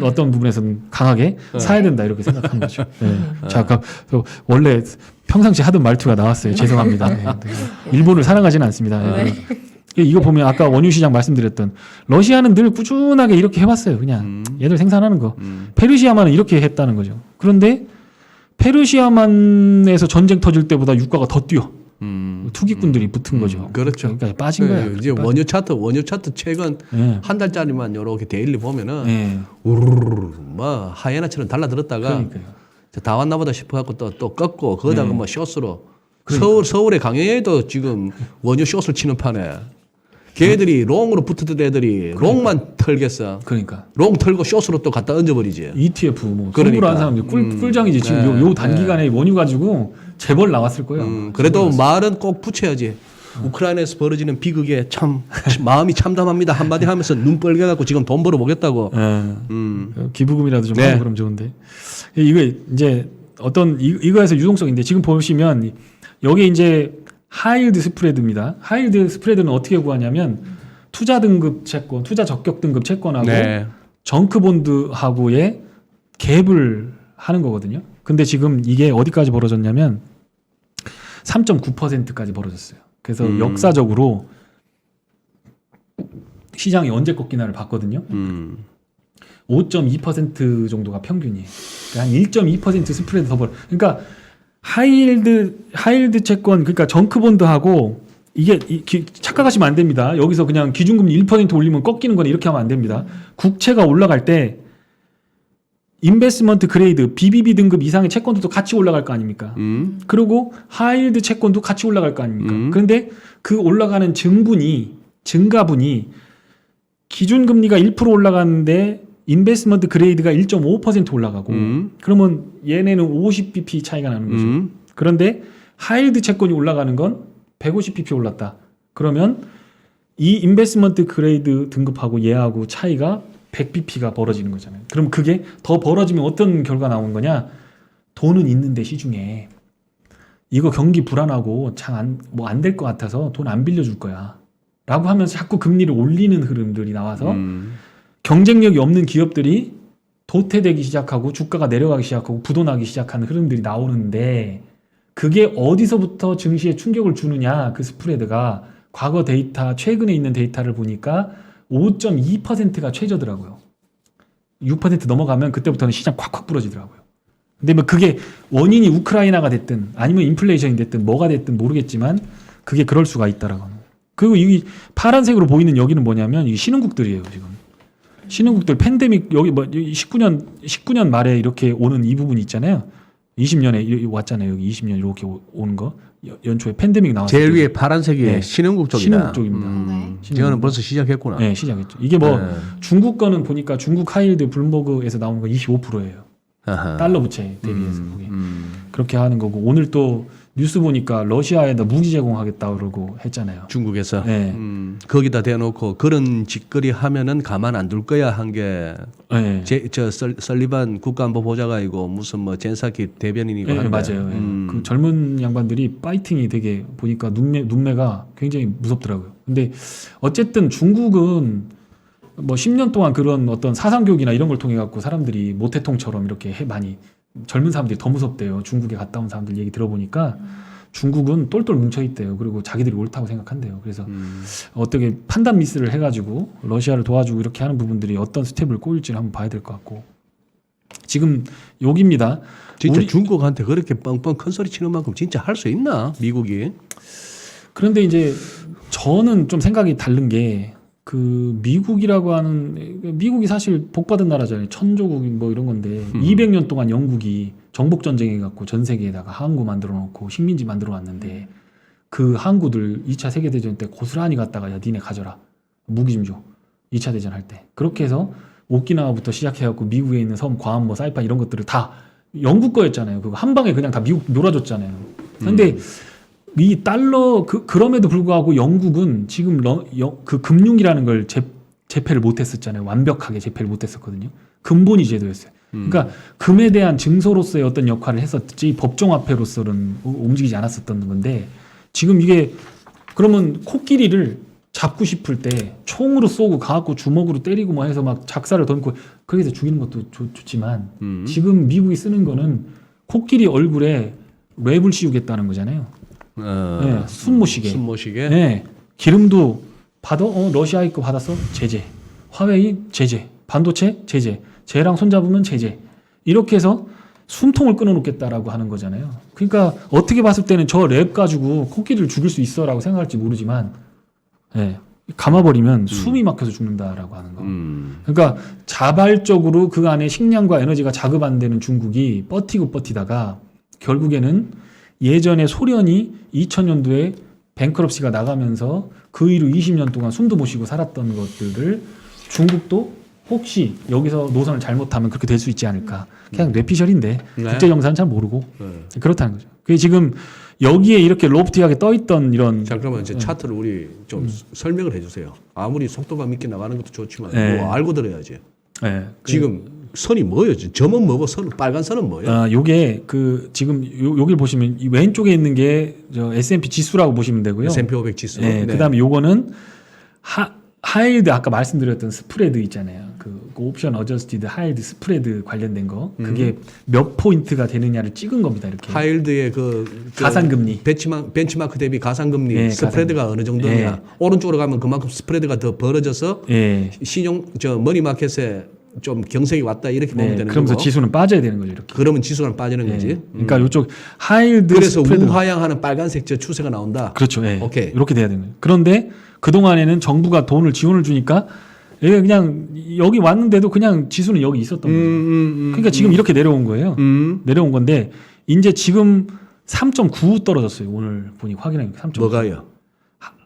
어떤 부분에서는 강하게 사야 된다 이렇게 생각한 거죠. 네. 자, 아까 원래 평상시 하던 말투가 나왔어요. 죄송합니다. 네. 일본을 사랑하지는 않습니다. 네. 이거 보면 아까 원유 시장 말씀드렸던 러시아는 늘 꾸준하게 이렇게 해왔어요. 그냥 얘들 생산하는 거. 페르시아만은 이렇게 했다는 거죠. 그런데 페르시아만에서 전쟁 터질 때보다 유가가 더 뛰어. 투기꾼들이 붙은 거죠. 그렇죠. 그러니까 빠진 거예요. 이제 원유 차트 최근 네. 한 달짜리만 이렇게 데일리 보면은 네. 우르르르 막 하이에나처럼 달라들었다가 그러니까요. 다 왔나보다 싶어갖고 또 꺾고 거기다가 네. 뭐 숏으로 서울의 강영에도 지금 원유 숏을 치는 판에 걔들이 롱으로 붙었던 애들이 롱만 털겠어. 그러니까 롱 털고 숏으로 또 갖다 얹어버리지. ETF 뭐 그러니까. 공부를 하는 사람들 꿀장이지. 지금 네. 요 단기간에 원유 가지고 재벌 나왔을 거예요. 그래도 말은 꼭 붙여야지. 우크라이나에서 벌어지는 비극에 참 마음이 참담합니다 한마디 하면서 눈 빨개갖고 지금 돈 벌어보겠다고. 네. 기부금이라도 좀 네. 하고 그러면 좋은데. 이거 이제 어떤 이거에서 유동성인데 지금 보시면 여기 이제 하이힐드 스프레드입니다. 하이힐드 스프레드는 어떻게 구하냐면 투자 등급 채권, 투자 적격 등급 채권하고 네. 정크본드하고의 갭을 하는 거거든요. 근데 지금 이게 어디까지 벌어졌냐면 3.9%까지 벌어졌어요. 그래서 역사적으로 시장이 언제 꺾이나를 봤거든요. 5.2% 정도가 평균이에요. 그러니까 한 1.2% 스프레드 더 벌어. 그러니까 하이힐드 채권, 그러니까 정크본드하고 이게 착각하시면 안 됩니다. 여기서 그냥 기준금리 1% 올리면 꺾이는 거나 이렇게 하면 안 됩니다. 국채가 올라갈 때 인베스먼트 그레이드 BBB 등급 이상의 채권들도 같이 올라갈 거 아닙니까? 그리고 하이힐드 채권도 같이 올라갈 거 아닙니까? 그런데 그 올라가는 증가분이 기준금리가 1% 올라가는데 인베스먼트 그레이드가 1.5% 올라가고 그러면 얘네는 50bp 차이가 나는 거죠. 그런데 하이힐드 채권이 올라가는 건 150bp 올랐다. 그러면 이 인베스먼트 그레이드 등급하고 얘하고 차이가 100bp가 벌어지는 거잖아요. 그럼 그게 더 벌어지면 어떤 결과 나오는 거냐? 돈은 있는데 시중에 이거 경기 불안하고 뭐 안 될 것 같아서 돈 안 빌려줄 거야. 라고 하면서 자꾸 금리를 올리는 흐름들이 나와서 경쟁력이 없는 기업들이 도태되기 시작하고 주가가 내려가기 시작하고 부도나기 시작하는 흐름들이 나오는데 그게 어디서부터 증시에 충격을 주느냐 그 스프레드가 과거 데이터 최근에 있는 데이터를 보니까 5.2%가 최저더라고요. 6% 넘어가면 그때부터는 시장 콱콱 부러지더라고요. 근데 뭐 그게 원인이 우크라이나가 됐든 아니면 인플레이션이 됐든 뭐가 됐든 모르겠지만 그게 그럴 수가 있다라고. 그리고 이 파란색으로 보이는 여기는 뭐냐면 이 신흥국들이에요 지금. 신흥국들 팬데믹 여기 뭐 19년 말에 이렇게 오는 이 부분이 있잖아요. 20년에 왔잖아요. 여기 20년 이렇게 오는 거. 연초에 팬데믹 나왔을 제일 때. 위에 파란색이 네. 신흥국 쪽이다. 신흥국 쪽입니다. 네. 이거는 벌써 시작했구나. 네, 시작했죠. 이게 뭐 네. 중국 거는 보니까 중국 하이힐드 블룸버그에서 나오는 거 25%예요. 아하. 달러 부채 대비해서 그게. 그렇게 하는 거고 오늘 또 뉴스 보니까 러시아에다 무기 제공하겠다 그러고 했잖아요. 중국에서 네. 거기다 대놓고 그런 짓거리 하면은 가만 안 둘 거야 한 게 네. 저 설리반 국가안보보좌관이고 무슨 뭐 젠사키 대변인이고 네, 하는 맞아요. 네. 그 젊은 양반들이 파이팅이 되게 보니까 눈매가 굉장히 무섭더라고요. 근데 어쨌든 중국은 뭐 10년 동안 그런 어떤 사상 교육이나 이런 걸 통해 갖고 사람들이 모태통처럼 이렇게 많이 젊은 사람들이 더 무섭대요. 중국에 갔다 온 사람들 얘기 들어보니까 중국은 똘똘 뭉쳐 있대요. 그리고 자기들이 옳다고 생각한대요. 그래서 어떻게 판단 미스를 해가지고 러시아를 도와주고 이렇게 하는 부분들이 어떤 스텝을 꼬일지를 한번 봐야 될 것 같고 지금 여기입니다. 진짜 중국한테 그렇게 뻥뻥 큰 소리 치는 만큼 진짜 할 수 있나 미국이? 그런데 이제 저는 좀 생각이 다른 게 그 미국이라고 하는 미국이 사실 복받은 나라잖아요. 천조국 뭐 이런 건데 200년 동안 영국이 정복 전쟁해 갖고 전 세계에다가 항구 만들어 놓고 식민지 만들어 놨는데 그 항구들 2차 세계 대전 때 고스란히 갔다가 야 니네 가져라. 무기 좀 줘. 2차 대전 할 때. 그렇게 해서 오키나와부터 시작해 갖고 미국에 있는 섬 괌 뭐 사이판 이런 것들을 다 영국 거였잖아요. 그거 한 방에 그냥 다 미국 놀아줬잖아요. 근데 이 달러 그럼에도 불구하고 영국은 지금 그 금융이라는 걸 재패를 못했었잖아요. 완벽하게 재패를 못했었거든요. 근본이 제도였어요. 그러니까 금에 대한 증서로서의 어떤 역할을 했었지 법정화폐로서는 움직이지 않았었던 건데 지금 이게 그러면 코끼리를 잡고 싶을 때 총으로 쏘고 가갖고 주먹으로 때리고 뭐 해서 막 작사를 던고 그렇게 해서 죽이는 것도 좋지만 지금 미국이 쓰는 거는 코끼리 얼굴에 랩을 씌우겠다는 거잖아요. 네, 숨 못 쉬게. 숨 못 쉬게. 네, 기름도 받아? 러시아의 거 받았어? 제재. 화웨이 제재. 반도체 제재. 쟤랑 손잡으면 제재. 이렇게 해서 숨통을 끊어놓겠다라고 하는 거잖아요. 그러니까 어떻게 봤을 때는 저 랩 가지고 코끼리를 죽일 수 있어라고 생각할지 모르지만, 네, 감아버리면 숨이 막혀서 죽는다라고 하는 거. 그러니까 자발적으로 그 안에 식량과 에너지가 자급 안 되는 중국이 버티다가 결국에는 예전에 소련이 2000년도에 뱅크럽시가 나가면서 그 이후 20년 동안 숨도 못 쉬고 살았던 것들을 중국도 혹시 여기서 노선을 잘못하면 그렇게 될 수 있지 않을까. 그냥 뇌피셜인데 네. 국제정세는 잘 모르고 그렇다는 거죠. 그게 지금 여기에 이렇게 로프티하게 떠있던 이런 잠깐만 이제 차트를 우리 좀 설명을 해주세요. 아무리 속도감 있게 나가는 것도 좋지만 네. 뭐 알고 들어야지. 네. 지금 선이 뭐예요? 점은 뭐고 빨간 선은 뭐예요? 요게 그 지금 여기를 보시면 이 왼쪽에 있는 게 저 S&P 지수라고 보시면 되고요. S&P 500 지수. 네. 그다음에 요거는 하일드 아까 말씀드렸던 스프레드 있잖아요. 그 옵션 어저스티드 하일드 스프레드 관련된 거. 그게 몇 포인트가 되느냐를 찍은 겁니다. 이렇게. 하일드의 가상금리. 벤치마크 대비 가상금리 네, 스프레드가 어느 정도냐. 네. 오른쪽으로 가면 그만큼 스프레드가 더 벌어져서 예. 머니마켓에 좀 경색이 왔다 이렇게 보면 네. 되는 그러면서 거고. 지수는 빠져야 되는 거죠. 이렇게. 그러면 지수가 빠지는 예. 거지. 그러니까 이쪽 하일드 그래서 스프레드. 우하향하는 빨간색 저 추세가 나온다. 그렇죠. 예. 오케이. 이렇게 돼야 되는 거예요. 그런데 그동안에는 정부가 돈을 지원을 주니까 얘가 그냥 여기 왔는데도 그냥 지수는 여기 있었던 거죠. 그러니까 지금 이렇게 내려온 거예요. 내려온 건데 이제 지금 3.9 떨어졌어요. 오늘 보니 확인하니까 3.9. 뭐가요?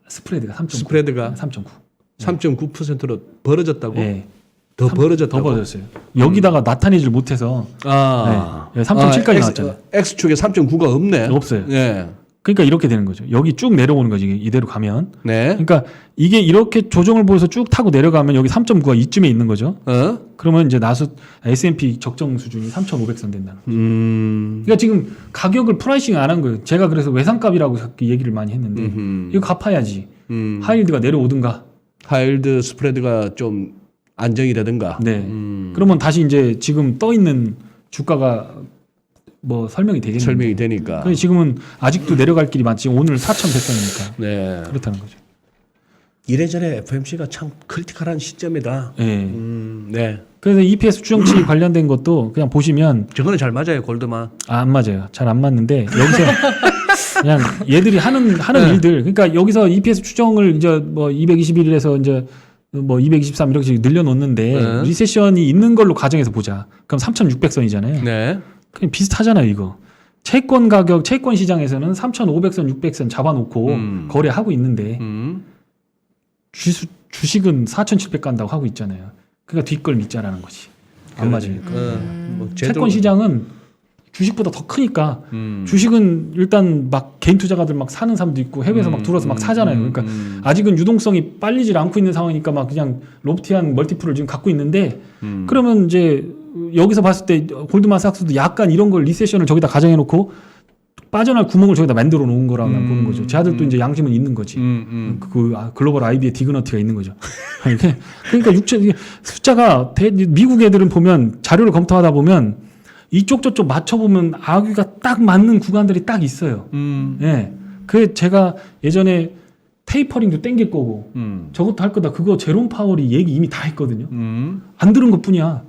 스프레드가 3.9. 스프레드가 3.9. 3.9%로 벌어졌다고? 네. 더 벌어졌다고? 더 벌어졌어요. 여기다가 나타내질 못해서 네. 3.7까지 나왔잖아요. X축에 3.9가 없네. 없어요. 네. 그러니까 이렇게 되는 거죠. 여기 쭉 내려오는 거지 이대로 가면. 네. 그러니까 이게 이렇게 조정을 보여서 쭉 타고 내려가면 여기 3.9가 이쯤에 있는 거죠. 그러면 이제 S&P 적정 수준이 3,500선 된다는 거죠. 그러니까 지금 가격을 프라이싱 안 한 거예요. 제가 그래서 외상값이라고 얘기를 많이 했는데 이거 갚아야지. 하이힐드가 내려오든가. 하이힐드 스프레드가 좀 안정이 되든가. 네. 그러면 다시 이제 지금 떠 있는 주가가 뭐 설명이 되겠는데. 설명이 되니까. 근데 지금은 아직도 내려갈 길이 많지. 오늘 4,100선이니까. 네. 그렇다는 거죠. 이래저래 FMC가 참 크리티컬한 시점이다. 네. 네. 그래서 EPS 추정치 관련된 것도 그냥 보시면 저거는 잘 맞아요, 골드만. 안 맞아요. 잘 안 맞는데 여기서 그냥 얘들이 하는 네. 일들. 그러니까 여기서 EPS 추정을 이제 뭐 221에서 이제 뭐 223 이렇게 늘려놓는데 네. 리세션이 있는 걸로 가정해서 보자. 그럼 3,600선이잖아요. 네. 그냥 비슷하잖아요, 이거. 채권 가격, 채권 시장에서는 3,500선, 600선 잡아놓고 거래하고 있는데 주식은 4,700 간다고 하고 있잖아요. 그러니까 뒷걸 믿자라는 거지. 안 맞으니까. 뭐 채권 시장은 주식보다 더 크니까 주식은 일단 막 개인 투자가들 막 사는 사람도 있고 해외에서 막 들어와서 막 사잖아요. 그러니까 아직은 유동성이 빨리질 않고 있는 상황이니까 막 그냥 롭티한 멀티플을 지금 갖고 있는데 그러면 이제 여기서 봤을 때 골드만삭스도 약간 이런 걸 리세션을 저기다 가정해 놓고 빠져날 구멍을 저기다 만들어 놓은 거라고 난 보는 거죠. 쟤들도 이제 양심은 있는 거지. 글로벌 IB의 디그너티가 있는 거죠. 그러니까 6천 숫자가 미국 애들은 보면 자료를 검토하다 보면 이쪽 저쪽 맞춰보면 아귀가 딱 맞는 구간들이 딱 있어요. 예. 그 제가 예전에 테이퍼링도 땡길 거고 저것도 할 거다. 그거 제롬 파월이 얘기 이미 다 했거든요. 안 들은 것뿐이야.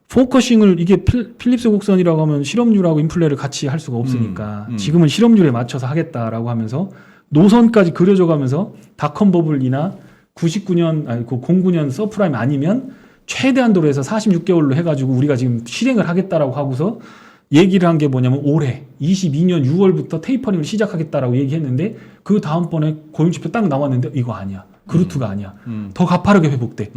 포커싱을 이게 필립스 곡선이라고 하면 실업률하고 인플레를 같이 할 수가 없으니까 지금은 실업률에 맞춰서 하겠다라고 하면서 노선까지 그려져 가면서 닷컴 버블이나 99년 아니 09년 서프라임 아니면 최대한도로 해서 46개월로 해가지고 우리가 지금 실행을 하겠다라고 하고서 얘기를 한 게 뭐냐면 올해 22년 6월부터 테이퍼링을 시작하겠다라고 얘기했는데 그 다음번에 고용지표 딱 나왔는데 이거 아니야. 그루트가 아니야. 더 가파르게 회복돼.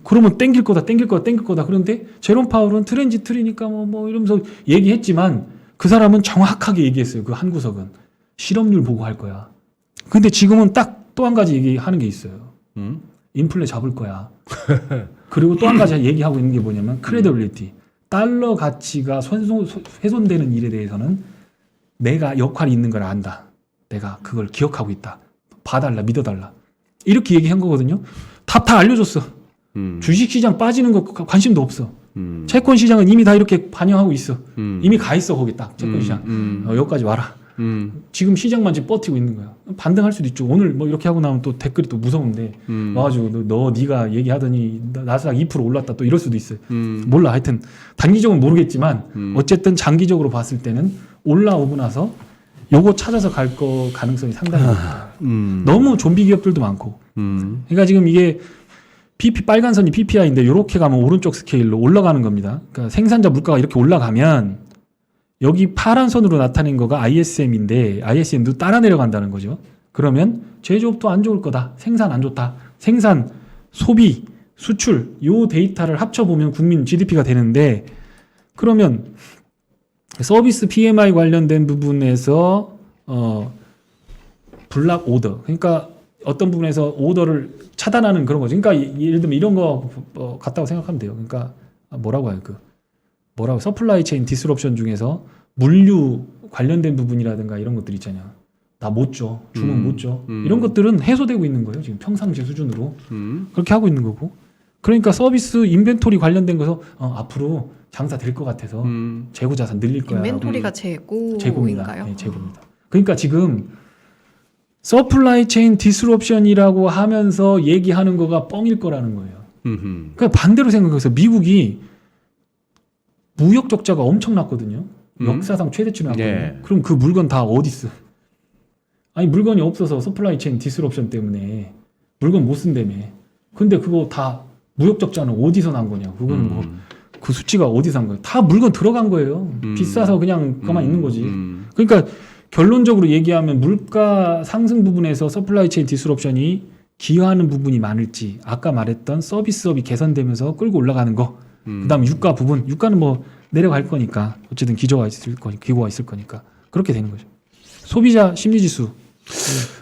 그러면 땡길 거다. 그런데 제롬 파월은 트랜지트리니까 뭐 이러면서 얘기했지만 그 사람은 정확하게 얘기했어요. 그 한 구석은. 실업률 보고 할 거야. 근데 지금은 딱 또 한 가지 얘기하는 게 있어요. 인플레 잡을 거야. 그리고 또 한 가지 얘기하고 있는 게 뭐냐면 크레디빌리티. 달러 가치가 훼손되는 일에 대해서는 내가 역할이 있는 걸 안다. 내가 그걸 기억하고 있다. 봐달라, 믿어달라. 이렇게 얘기한 거거든요. 다 알려줬어. 주식시장 빠지는 거 관심도 없어. 채권시장은 이미 다 이렇게 반영하고 있어. 이미 가 있어 거기 딱 채권시장. 여기까지 와라. 지금 시장만 지금 버티고 있는 거야. 반등할 수도 있죠. 오늘 뭐 이렇게 하고 나면 또 댓글이 또 무서운데 와가지고 네가 얘기하더니 나스닥 2% 올랐다 또 이럴 수도 있어요. 몰라. 하여튼 단기적으로 모르겠지만 어쨌든 장기적으로 봤을 때는 올라오고 나서 요거 찾아서 갈 거 가능성이 상당히 높다. 너무 좀비 기업들도 많고. 그러니까 지금 이게 빨간 선이 PPI인데 요렇게 가면 오른쪽 스케일로 올라가는 겁니다. 그러니까 생산자 물가가 이렇게 올라가면 여기 파란 선으로 나타낸 거가 ISM인데 ISM도 따라 내려간다는 거죠. 그러면 제조업도 안 좋을 거다. 생산 안 좋다. 생산, 소비, 수출 요 데이터를 합쳐보면 국민 GDP가 되는데 그러면 서비스 PMI 관련된 부분에서 블락 오더 그러니까 어떤 부분에서 오더를 차단하는 그런 거죠. 그러니까 예를 들면 이런 거 같다고 생각하면 돼요. 그러니까 뭐라고 해요? 서플라이 체인 디스럽션 중에서 물류 관련된 부분이라든가 이런 것들 있잖아요. 나 못 줘. 주문 못 줘. 이런 것들은 해소되고 있는 거예요. 지금 평상시 수준으로. 그렇게 하고 있는 거고. 그러니까 서비스 인벤토리 관련된 거서 앞으로 장사 될 것 같아서 재고 자산 늘릴 거야. 인벤토리가 재고인가요? 네, 재고입니다. 그러니까 지금 서플라이 체인 디스럽션이라고 하면서 얘기하는 거가 뻥일 거라는 거예요. 그러니까 반대로 생각해서 미국이 무역 적자가 엄청났거든요. 역사상 최대치를 났거든요. 예. 그럼 그 물건 다 어디 있어? 아니 물건이 없어서 서플라이 체인 디스럽션 때문에 물건 못 쓴다며. 근데 그거 다 무역 적자는 어디서 난 거냐? 그거는 뭐 그 수치가 어디서 난 거야? 다 물건 들어간 거예요. 비싸서 그냥 가만히 있는 거지. 그러니까 결론적으로 얘기하면 물가 상승 부분에서 서플라이 체인 디스럽션이 기여하는 부분이 많을지 아까 말했던 서비스업이 개선되면서 끌고 올라가는 거 그다음 유가 부분 유가는 뭐 내려갈 거니까 어쨌든 기저가 있을 거니까 기고가 있을 거니까 그렇게 되는 거죠. 소비자 심리지수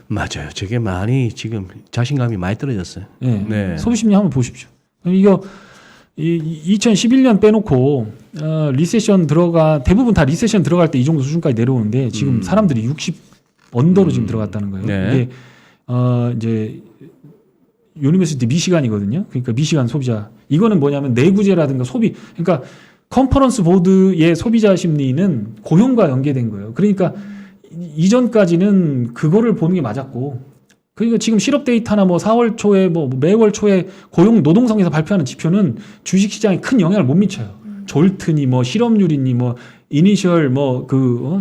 맞아요. 저게 많이 지금 자신감이 많이 떨어졌어요. 네. 네. 소비 심리 한번 보십시오. 이거 2011년 빼놓고 리세션 대부분 다 리세션 들어갈 때 이 정도 수준까지 내려오는데 지금 사람들이 60 언더로 지금 들어갔다는 거예요. 네. 이게 이제 유니버시티 미시간이거든요. 그러니까 미시간 소비자 이거는 뭐냐면 내구재라든가 소비 그러니까 컨퍼런스 보드의 소비자 심리는 고용과 연계된 거예요. 그러니까 이전까지는 그거를 보는 게 맞았고, 그러니까 지금 실업 데이터나 뭐 4월 초에 뭐 매월 초에 고용 노동성에서 발표하는 지표는 주식 시장에 큰 영향을 못 미쳐요. 졸트니 뭐 실업률이니 뭐 이니셜 뭐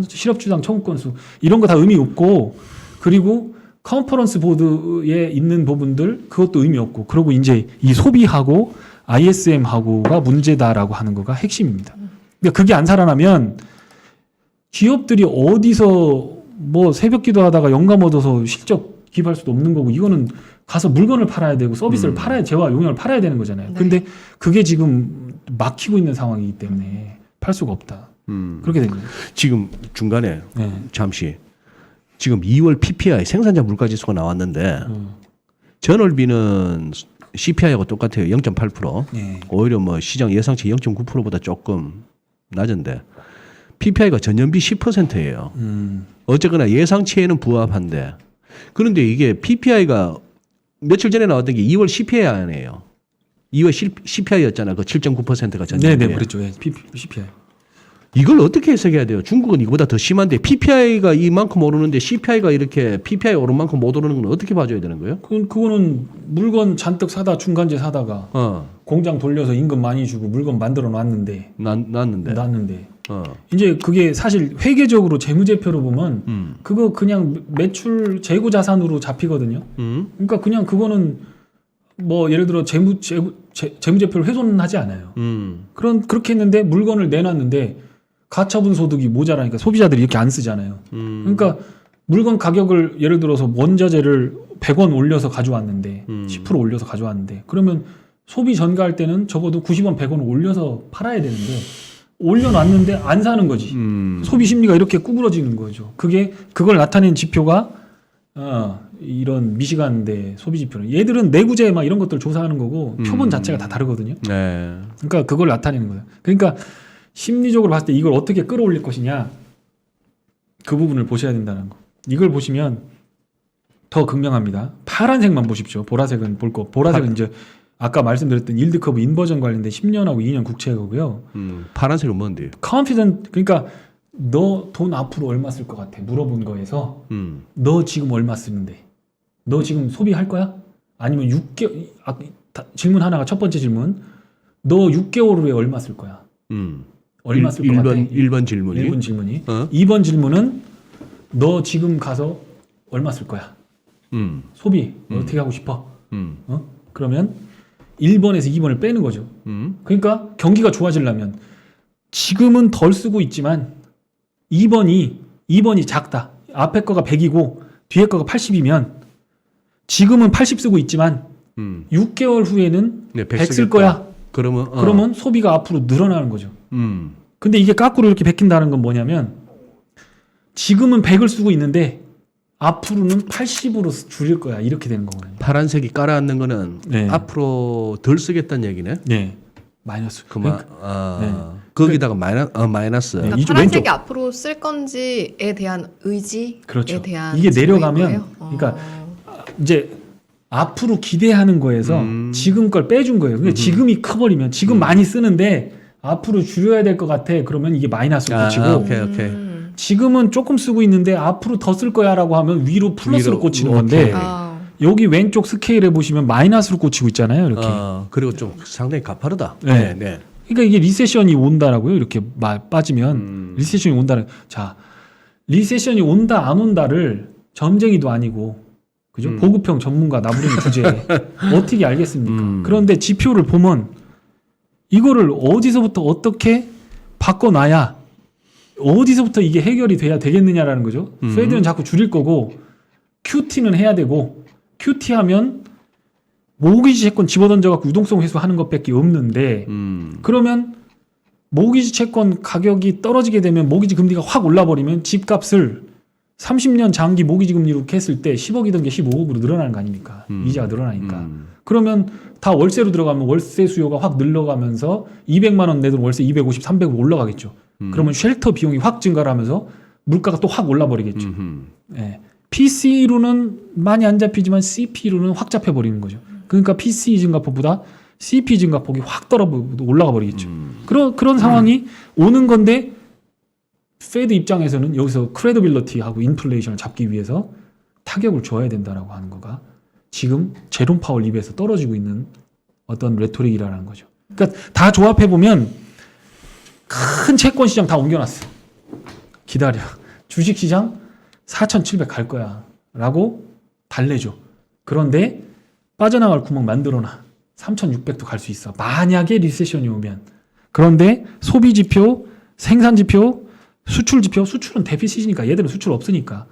실업 주당 청구 건수 이런 거 다 의미 없고, 그리고 컨퍼런스 보드에 있는 부분들 그것도 의미 없고, 그리고 이제 이 소비하고 ISM하고가 문제다라고 하는 거가 핵심입니다. 그러니까 그게 안 살아나면 기업들이 어디서 뭐 새벽 기도하다가 영감 얻어서 실적 기입할 수도 없는 거고, 이거는 가서 물건을 팔아야 되고 서비스를 팔아야, 재화 용역을 팔아야 되는 거잖아요. 네. 근데 그게 지금 막히고 있는 상황이기 때문에 팔 수가 없다. 그렇게 됩니다. 지금 중간에 네. 잠시 지금 2월 PPI 생산자 물가지수가 나왔는데 전월비는 CPI하고 똑같아요. 0.8%. 네. 오히려 뭐 시장 예상치 0.9%보다 조금 낮은데 PPI가 전년비 10%예요. 어쨌거나 예상치에는 부합한데, 그런데 이게 PPI가 며칠 전에 나왔던 게 2월 CPI 아니에요. 2월 CPI였잖아. 그 7.9%가 전년비. 네네, 그랬죠. 네, CPI. 이걸 어떻게 해석해야 돼요? 중국은 이거보다 더 심한데 PPI가 이만큼 오르는데 CPI가 이렇게 PPI 오른 만큼 못 오르는 건 어떻게 봐줘야 되는 거예요? 그거는 물건 잔뜩 사다 중간재 사다가 공장 돌려서 임금 많이 주고 물건 만들어 놨는데 놨는데 이제 그게 사실 회계적으로 재무제표로 보면 그거 그냥 매출 재고 자산으로 잡히거든요. 그러니까 그냥 그거는 뭐 예를 들어 재무제표를 훼손하지 않아요. 그렇게 했는데 물건을 내놨는데 가처분 소득이 모자라니까 소비자들이 이렇게 안 쓰잖아요. 그러니까 물건 가격을 예를 들어서 원자재를 100원 올려서 가져왔는데 10% 올려서 가져왔는데, 그러면 소비 전가할 때는 적어도 90원 100원 올려서 팔아야 되는데 올려놨는데 안 사는 거지. 소비 심리가 이렇게 구부러지는 거죠. 그걸 나타낸 지표가 이런 미시간대 소비 지표는, 얘들은 내구재 막 이런 것들 조사하는 거고 표본 자체가 다 다르거든요. 네. 그러니까 그걸 나타내는 거예요. 그러니까 심리적으로 봤을 때 이걸 어떻게 끌어올릴 것이냐, 그 부분을 보셔야 된다는 거. 이걸 보시면 더 극명합니다. 파란색만 보십시오. 보라색은 볼 거. 보라색은 이제 아까 말씀드렸던 일드 커브 인버전 관련된 10년하고 2년 국채고요. 파란색은 뭔데요? 컨피던트, 그러니까 너 돈 앞으로 얼마 쓸 것 같아? 물어본 거에서 너 지금 얼마 쓰는데? 너 지금 소비할 거야? 아니면 6개월, 질문 하나가 첫 번째 질문. 너 6개월 후에 얼마 쓸 거야? 얼마 쓸 것 같아? 1번 질문이. 1번 질문이. 2번 질문은 너 지금 가서 얼마 쓸 거야? 소비 어떻게 하고 싶어? 그러면 1번에서 2번을 빼는 거죠. 그러니까 경기가 좋아지려면 지금은 덜 쓰고 있지만 2번이 작다. 앞에 거가 100이고 뒤에 거가 80이면 지금은 80 쓰고 있지만 6개월 후에는 100 쓸 거야. 그러면 소비가 앞으로 늘어나는 거죠. 근데 이게 거꾸로 이렇게 베낀다는 건 뭐냐면 지금은 100을 쓰고 있는데 앞으로는 80으로 줄일 거야. 이렇게 되는 거거든요. 파란색이 깔아앉는 거는 네. 앞으로 덜 쓰겠다는 얘기네. 네. 마이너스. 거기다가 마이너스. 네. 그러니까 이쪽 파란색이 왼쪽. 앞으로 쓸 건지에 대한 의지에 그렇죠. 대한 이게 질문인 내려가면 거예요? 그러니까 이제 앞으로 기대하는 거에서 지금 걸 빼준 거예요. 근데 지금이 커버리면 지금 많이 쓰는데 앞으로 줄여야 될 것 같아. 그러면 이게 마이너스로 꽂히고 오케이. 지금은 조금 쓰고 있는데 앞으로 더 쓸 거야라고 하면 위로 플러스로 꽂히는 건데 여기 왼쪽 스케일에 보시면 마이너스로 꽂히고 있잖아요. 이렇게. 그리고 좀 상당히 가파르다. 네. 네. 그러니까 이게 리세션이 온다라고요. 이렇게 빠지면 리세션이 온다는. 자, 리세션이 온다 안 온다를 점쟁이도 아니고 그죠? 보급형 전문가 나부르는 주제에 어떻게 알겠습니까? 그런데 지표를 보면 이거를 어디서부터 어떻게 바꿔놔야 어디서부터 이게 해결이 돼야 되겠느냐라는 거죠. 페드는 자꾸 줄일 거고 QT는 해야 되고 QT 하면 모기지 채권 집어던져갖고 유동성 회수하는 것밖에 없는데 그러면 모기지 채권 가격이 떨어지게 되면 모기지 금리가 확 올라버리면 집값을 30년 장기 모기지 금리로 했을 때 10억이던 게 15억으로 늘어나는 거 아닙니까? 이자가 늘어나니까. 그러면 다 월세로 들어가면 월세 수요가 확 늘어가면서 200만 원 내던 월세 250, 300으로 올라가겠죠. 그러면 쉘터 비용이 확 증가를 하면서 물가가 또 확 올라버리겠죠. 네. PC로는 많이 안 잡히지만 CP로는 확 잡혀버리는 거죠. 그러니까 PC 증가폭보다 CP 증가폭이 확 올라가 버리겠죠. 그런 상황이 오는 건데 페드 입장에서는 여기서 크레디빌리티하고 인플레이션을 잡기 위해서 타격을 줘야 된다라고 하는 거가 지금 제롬 파월 입에서 떨어지고 있는 어떤 레토릭이라는 거죠. 그러니까 다 조합해 보면 큰 채권 시장 다 옮겨놨어. 기다려. 주식 시장 4,700 갈 거야라고 달래줘. 그런데 빠져나갈 구멍 만들어놔. 3,600도 갈 수 있어. 만약에 리세션이 오면. 그런데 소비 지표, 생산 지표, 수출 지표, 수출은 데피시니까 얘들은 수출 없으니까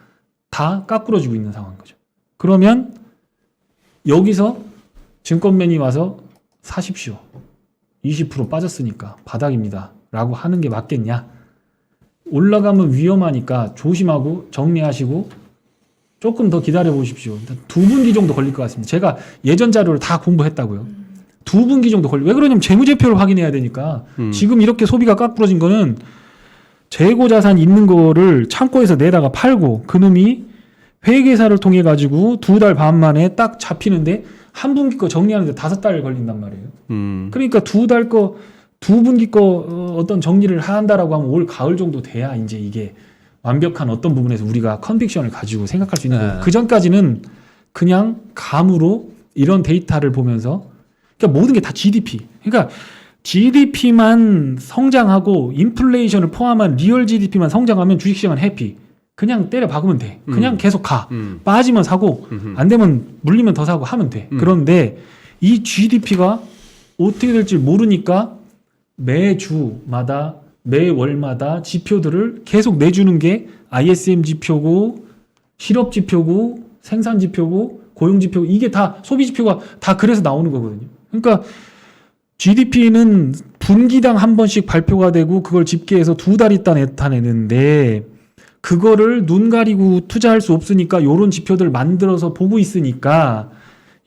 다 까꾸러지고 있는 상황인 거죠. 그러면 여기서 증권맨이 와서 사십시오. 20% 빠졌으니까 바닥입니다. 라고 하는 게 맞겠냐? 올라가면 위험하니까 조심하고 정리하시고 조금 더 기다려 보십시오. 2분기 정도 걸릴 것 같습니다. 제가 예전 자료를 다 공부했다고요. 2분기 정도 왜 그러냐면 재무제표를 확인해야 되니까 지금 이렇게 소비가 깎부러진 거는 재고자산 있는 거를 창고에서 내다가 팔고 그놈이 회계사를 통해 가지고 2달 반 만에 딱 잡히는데 한 분기 거 정리하는데 5달 걸린단 말이에요. 그러니까 2달 거 2분기 거 어떤 정리를 한다라고 하면 올 가을 정도 돼야 이제 이게 완벽한 어떤 부분에서 우리가 컨빅션을 가지고 생각할 수 있는 거예요. 그 전까지는 그냥 감으로 이런 데이터를 보면서 그러니까 모든 게 다 GDP. 그러니까 GDP만 성장하고 인플레이션을 포함한 리얼 GDP만 성장하면 주식시장은 해피. 그냥 때려 박으면 돼. 그냥 계속 가. 빠지면 사고 안 되면 물리면 더 사고 하면 돼. 그런데 이 GDP가 어떻게 될지 모르니까 매주마다 매월마다 지표들을 계속 내주는 게 ISM 지표고 실업 지표고 생산 지표고 고용 지표고 이게 다 소비 지표가 다 그래서 나오는 거거든요. 그러니까 GDP는 분기당 한 번씩 발표가 되고 그걸 집계해서 2달 있다 나타내는데 그거를 눈 가리고 투자할 수 없으니까 요런 지표들 만들어서 보고 있으니까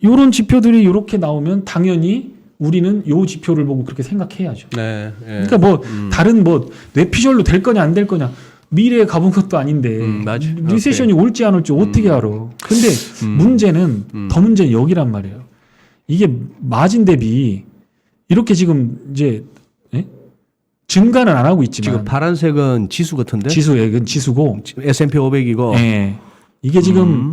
요런 지표들이 이렇게 나오면 당연히 우리는 요 지표를 보고 그렇게 생각해야죠. 네, 예. 그러니까 뭐 다른 뭐 뇌피셜로 될 거냐 안 될 거냐 미래에 가본 것도 아닌데 맞아. 리세션이 올지 안 올지 어떻게 알아. 근데 문제는 더 문제는 여기란 말이에요. 이게 마진 대비 이렇게 지금 이제 예? 증가는 안 하고 있지만 지금 파란색은 지수 같은데? 지수액은 지수고 S&P 500이고. 예. 이게 지금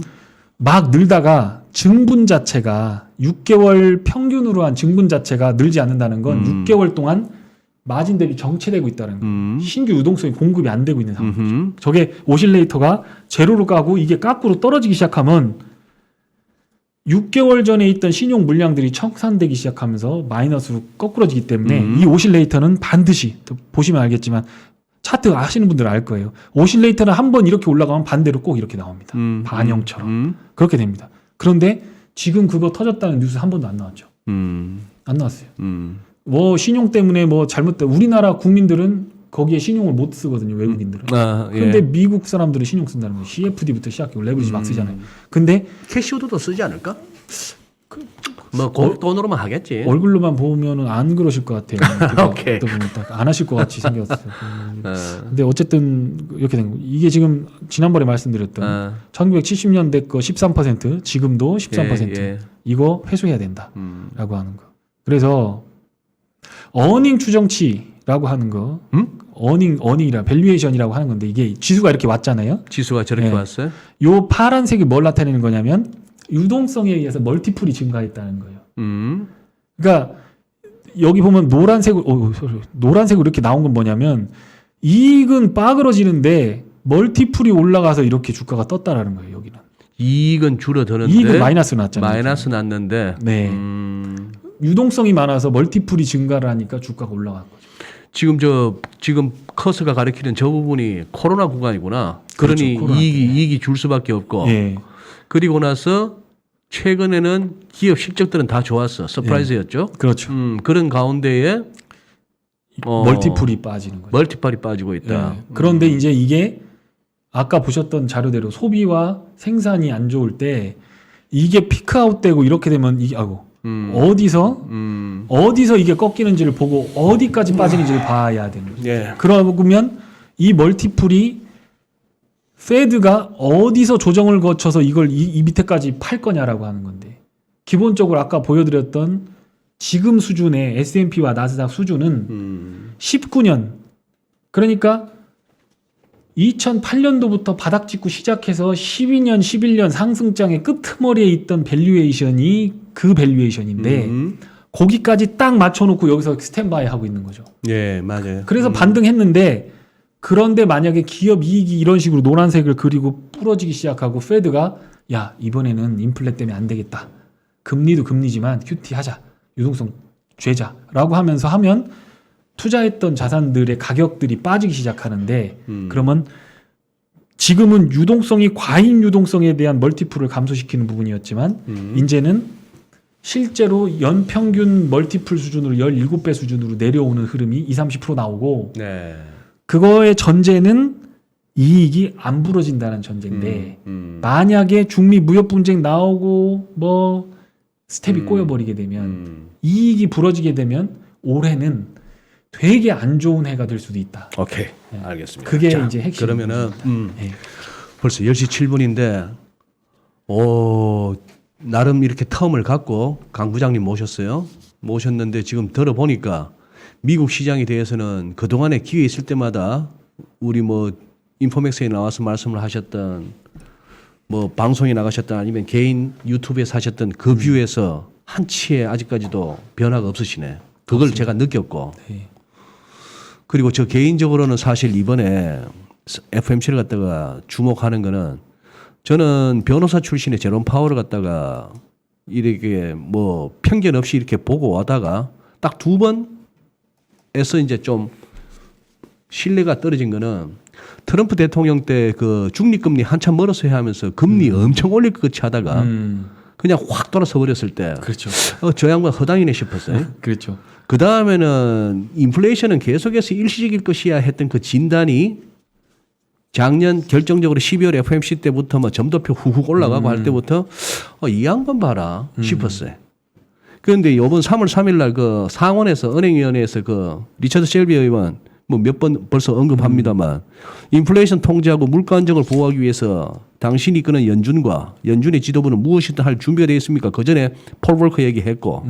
막 늘다가 증분 자체가 6개월 평균으로 한 증분 자체가 늘지 않는다는 건 6개월 동안 마진 대비 정체되고 있다는 거예요. 신규 유동성이 공급이 안 되고 있는 상황이죠. 저게 오실레이터가 제로로 가고 이게 깎으로 떨어지기 시작하면 6개월 전에 있던 신용 물량들이 청산되기 시작하면서 마이너스로 거꾸러지기 때문에 이 오실레이터는 반드시 보시면 알겠지만 차트 아시는 분들은 알 거예요. 오실레이터는 한번 이렇게 올라가면 반대로 꼭 이렇게 나옵니다. 반영처럼. 그렇게 됩니다. 그런데 지금 그거 터졌다는 뉴스 한 번도 안 나왔죠. 안 나왔어요. 뭐 신용 때문에 뭐 잘못돼 우리나라 국민들은 거기에 신용을 못 쓰거든요. 외국인들은. 근데 예. 미국 사람들은 신용 쓴다는 거예요. CFD부터 시작해 레버리지 막 쓰잖아요. 근데 캐시우드도 쓰지 않을까? 뭐 돈으로만 하겠지. 얼굴로만 보면은 안 그러실 것 같아요. 오케이. 또 보면 딱 안 하실 것 같이 생겼어요. 근데 어쨌든 이렇게 된 거. 이게 지금 지난번에 말씀드렸던 1970년대 거 13%, 지금도 13% 예. 이거 회수해야 된다라고 하는 거. 그래서 어닝 추정치라고 하는 거, 어닝이라 밸류에이션이라고 하는 건데 이게 지수가 이렇게 왔잖아요. 지수가 저렇게 네. 왔어요? 요 파란색이 뭘 나타내는 거냐면 유동성에 의해서 멀티플이 증가했다는 거예요. 그러니까 여기 보면 노란색으로 이렇게 나온 건 뭐냐면 이익은 빠그러지는데 멀티플이 올라가서 이렇게 주가가 떴다라는 거예요. 여기는 이익은 줄어드는데 이익은 마이너스 났잖아요. 마이너스 났는데 네. 유동성이 많아서 멀티플이 증가를 하니까 주가가 올라간 거죠. 지금 커서가 가리키는 저 부분이 코로나 구간이구나. 그렇죠, 그러니 코로나 이익이 줄 수밖에 없고. 예. 그리고 나서 최근에는 기업 실적들은 다 좋았어. 서프라이즈였죠. 그렇죠. 그런 가운데에 멀티플이 빠지는 거죠. 멀티플이 빠지고 있다. 예. 그런데 이제 이게 아까 보셨던 자료대로 소비와 생산이 안 좋을 때 이게 피크아웃되고 이렇게 되면 이게 어디서 이게 꺾이는지를 보고 어디까지 빠지는지를 봐야 되는 거죠. 예. 그러면 이 멀티플이 페드가 어디서 조정을 거쳐서 이걸 이 밑에까지 팔 거냐라고 하는 건데 기본적으로 아까 보여드렸던 지금 수준의 S&P와 나스닥 수준은 19년 그러니까 2008년도부터 바닥 찍고 시작해서 12년, 11년 상승장의 끄트머리에 있던 밸류에이션이 그 밸류에이션인데 거기까지 딱 맞춰놓고 여기서 스탠바이 하고 있는 거죠. 예, 맞아요. 그래서 반등했는데 그런데 만약에 기업 이익이 이런 식으로 노란색을 그리고 부러지기 시작하고 페드가 야 이번에는 인플레 때문에 안 되겠다. 금리도 금리지만 QT 하자. 유동성 죄자라고 하면서 하면 투자했던 자산들의 가격들이 빠지기 시작하는데 그러면 지금은 유동성이 과잉 유동성에 대한 멀티플을 감소시키는 부분이었지만 이제는 실제로 연평균 멀티플 수준으로 17배 수준으로 내려오는 흐름이 20-30% 나오고 네. 그거의 전제는 이익이 안 부러진다는 전제인데 만약에 중미 무역 분쟁 나오고 뭐 스텝이 꼬여버리게 되면 이익이 부러지게 되면 올해는 되게 안 좋은 해가 될 수도 있다. 오케이. 알겠습니다. 그게 자, 이제 핵심. 그러면은 네. 벌써 10시 7분인데 나름 이렇게 텀을 갖고 강 부장님 모셨어요. 모셨는데 지금 들어보니까 미국 시장에 대해서는 그동안에 기회 있을 때마다 우리 뭐 인포맥스에 나와서 말씀을 하셨던 뭐 방송에 나가셨던 아니면 개인 유튜브에서 하셨던 그 뷰에서 한치의 아직까지도 변화가 없으시네. 그걸 없습니다. 제가 느꼈고 네. 그리고 저 개인적으로는 사실 이번에 FMC를 갖다가 주목하는 거는 저는 변호사 출신의 제롬 파월을 갖다가 이렇게 뭐 편견 없이 이렇게 보고 와다가 딱 2번에서 이제 좀 신뢰가 떨어진 거는 트럼프 대통령 때 그 중립금리 한참 멀어서 해야 하면서 금리 엄청 올릴 것 같이 하다가 그냥 확 돌아서 버렸을 때 그렇죠. 저 양반 허당이네 싶었어요. 그렇죠. 그 다음에는 인플레이션은 계속해서 일시적일 것이야 했던 그 진단이 작년 결정적으로 12월 FOMC 때부터 뭐 점도표 후훅 올라가고 할 때부터 이 양반 봐라 싶었어요. 그런데 이번 3월 3일 날 그 상원에서 은행위원회에서 그 리처드 셀비 의원 뭐 몇 번 벌써 언급합니다만 인플레이션 통제하고 물가 안정을 보호하기 위해서 당신이 이끄는 연준의 지도부는 무엇이든 할 준비가 되어 있습니까? 그 전에 폴 볼커 얘기했고